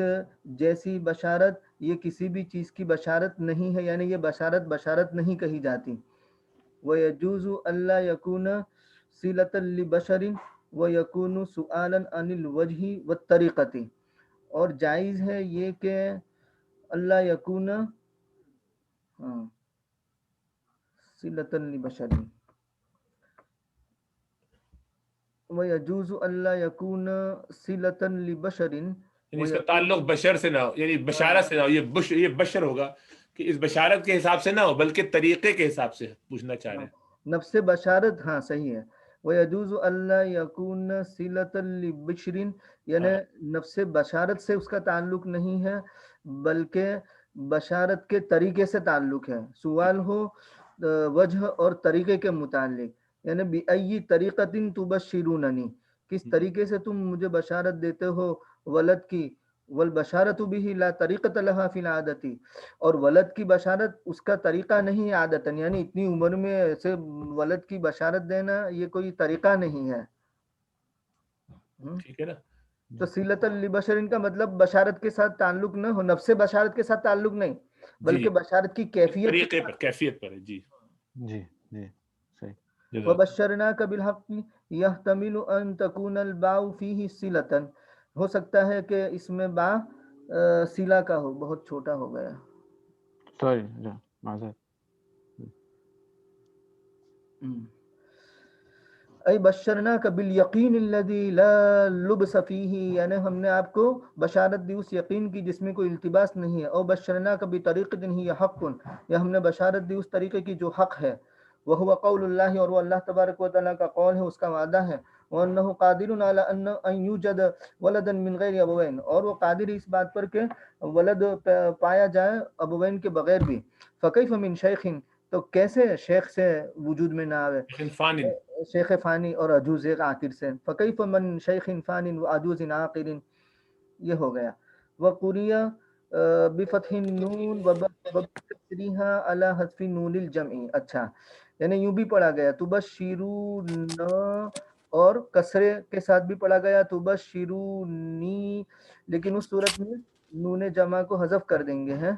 Speaker 3: جیسی بشارت یہ کسی بھی چیز کی بشارت نہیں ہے، یعنی یہ بشارت نہیں کہی جاتی. ويجوز ألا يكون صلة لبشر ويكون سؤالا عن الوجه والطریقة، اور جائز ہے یہ کہ اللہ یکون صلة لبشر ويجوز ألا يكون صلة لبشر،
Speaker 2: یعنی اس کا تعلق بشر سے نہ ہو، یعنی بشارت سے نہ ہو. یہ بشر ہوگا کہ اس بشارت کے حساب سے نہ ہو بلکہ طریقے کے حساب سے پوچھنا چاہ رہے ہیں.
Speaker 3: نفس بشارت، ہاں صحیح ہے. وَيَجُوزُ أَلَّا يَكُونَ صِلَةً لِبِشْرٍ، یعنی نفس بشارت سے اس کا تعلق نہیں ہے بلکہ بشارت کے طریقے سے تعلق ہے. سوال ہو وجہ اور طریقے کے متعلق، یعنی بِأَيِّ طَرِيقَةٍ تُبَشِّرُونَنِي، کس طریقے سے تم مجھے بشارت دیتے ہو ولد کی. والبشارت به لا طریقۃ لها فی العادت، اور ولد کی بشارت اس کا طریقہ نہیں عادتاً، یعنی اتنی عمر میں ایسے ولد کی بشارت دینا یہ کوئی طریقہ نہیں ہے.
Speaker 2: ٹھیک ہے نا.
Speaker 3: تو صلۃ لبشر کا مطلب بشارت کے ساتھ تعلق نہ ہو، نفس بشارت کے ساتھ تعلق نہیں بلکہ بشارت کی کیفیت
Speaker 2: طریقے پر، کیفیت پر. جی
Speaker 4: جی جی صحیح.
Speaker 3: وَبَشَّرْنَاكَ بِالْحَقِّ يَحْتَمِلُ أَن تَكُونَ الْبَاءُ فِيهِ صِلَةً، ہو سکتا ہے کہ اس میں با صلہ کا ہو. بہت چھوٹا ہو گیا،
Speaker 4: سوری معذرت.
Speaker 3: ای بشرناک بالیقین الذی لا لبس فیہ، یعنی ہم نے آپ کو بشارت دی اس یقین کی جس میں کوئی التباس نہیں ہے. او بشرناک بطریقۃ ہی حق، یا ہم نے بشارت دی اس طریقے کی جو حق ہے. وہو قول اللہ، اور وہ اللہ تبارک و تعالیٰ کا قول ہے، اس کا وعدہ ہے. وانہ قادر علی ان یوجد ولدا من غیر ابوین، اور وہ قادر اس بات پر کہ ولد پایا جائے ابوین کے بغیر بھی. فکیف من شیخ، تو کیسے شیخ سے وجود میں نہ آوے، شیخ فانی اور عجوز عاقر سے. فکیف من شیخ فان و عجوز عاقر، یہ ہو گیا. وقریہ بفتح النون وبکسرها علی حذف نون الجمع. اچھا، یعنی یوں بھی پڑھا گیا تبشرون، اور کسرے کے ساتھ بھی پڑھا گیا تبشرونی، لیکن اس صورت میں نون جمع کو حذف کر دیں گے ہیں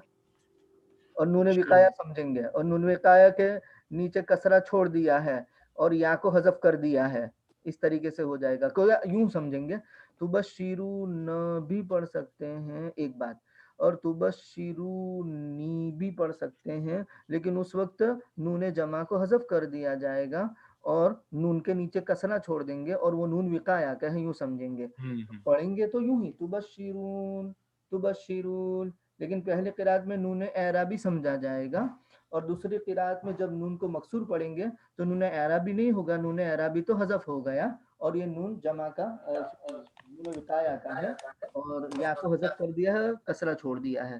Speaker 3: اور نون وقایا سمجھیں گے، اور نون وقایا کے نیچے کسرہ چھوڑ دیا ہے اور یا کو حذف کر دیا ہے. اس طریقے سے ہو جائے گا. کوئی یوں سمجھیں گے تبشرون بھی پڑھ سکتے ہیں ایک بات، اور تبشرونی بھی پڑھ سکتے ہیں، لیکن اس وقت نون جمع کو حذف کر دیا جائے گا اور نون کے نیچے کسرہ چھوڑ دیں گے اور وہ نون وقایا کا ہے، یوں سمجھیں گے. پڑھیں گے تو یوں ہی تبشرون تبشرون، لیکن پہلے قرات میں نون اعرابی سمجھا جائے گا، اور دوسری قرات میں جب نون کو مکسور پڑھیں گے تو نون اعرابی نہیں ہوگا، نون اعرابی تو حذف ہو گیا اور یہ نون جمع کا نون وقایا کا ہے اور یا کو حذف کر دیا ہے، کسرہ چھوڑ دیا ہے.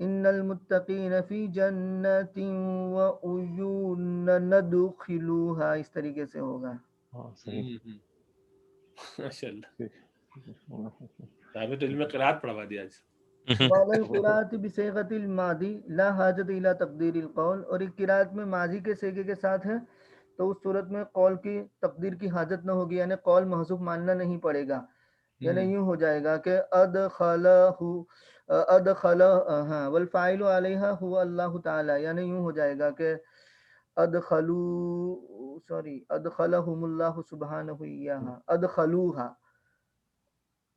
Speaker 3: ان المتقین فی جنات وعیون ندخلوها، اس طریقے سے ہوگا.
Speaker 4: ہاں صحیح.
Speaker 2: ماشاء اللہ، ثابت علم قرات پڑھوا دیا آج.
Speaker 3: وعلى القراءة بصيغة الماضي لا حاجة إلى تقدير القول، اور ایک قراءت میں ماضی کے صیغے کے ساتھ ہے تو اس صورت میں قول کی تقدیر کی حاجت نہ ہوگی، یعنی قول محذوف ماننا نہیں پڑے گا. یعنی یوں ہو جائے گا کہ ادخل ہاں والفاعل علیہا هو اللہ تعالی، یعنی یوں ہو جائے گا کہ ادخلہم اللہ سبحانہ ایہا ادخلوہا.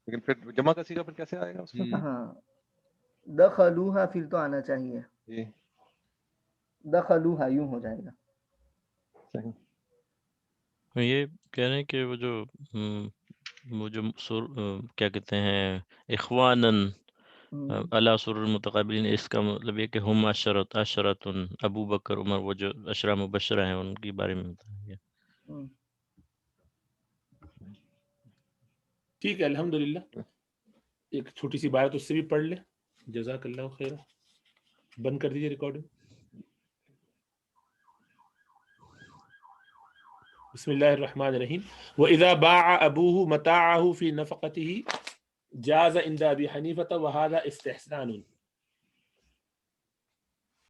Speaker 6: لیکن پھر جمع کا صیغہ پھر کیسے آئے گا اس میں؟
Speaker 3: ہاں دخلوہا پھر تو آنا چاہیے،
Speaker 6: جی
Speaker 3: دخلوہا یوں ہو جائے گا.
Speaker 6: صحیح.
Speaker 1: یہ کہہ رہے ہیں کہ وہ جو کیا کہتے ہیں اخوانن علی سرر متقابلین، اس کا مطلب یہ کہ ہم عشرۃ ابو بکر عمر، وہ جو عشرہ مبشرہ ہیں ان کے بارے میں بتایا گیا.
Speaker 2: ٹھیک ہے الحمدللہ. ایک چھوٹی سی بات اس سے بھی پڑھ لے. جزاک اللہ خیر. بند کر دیجیے ریکارڈنگ. بسم اللہ الرحمن الرحیم. وَإِذَا بَاعَ أَبُوهُ مَتَاعَهُ فِي نَفَقَتِهِ جَازَ عِنْدَ أَبِي حَنِيفَةَ وَهَذَا اسْتِحْسَانٌ.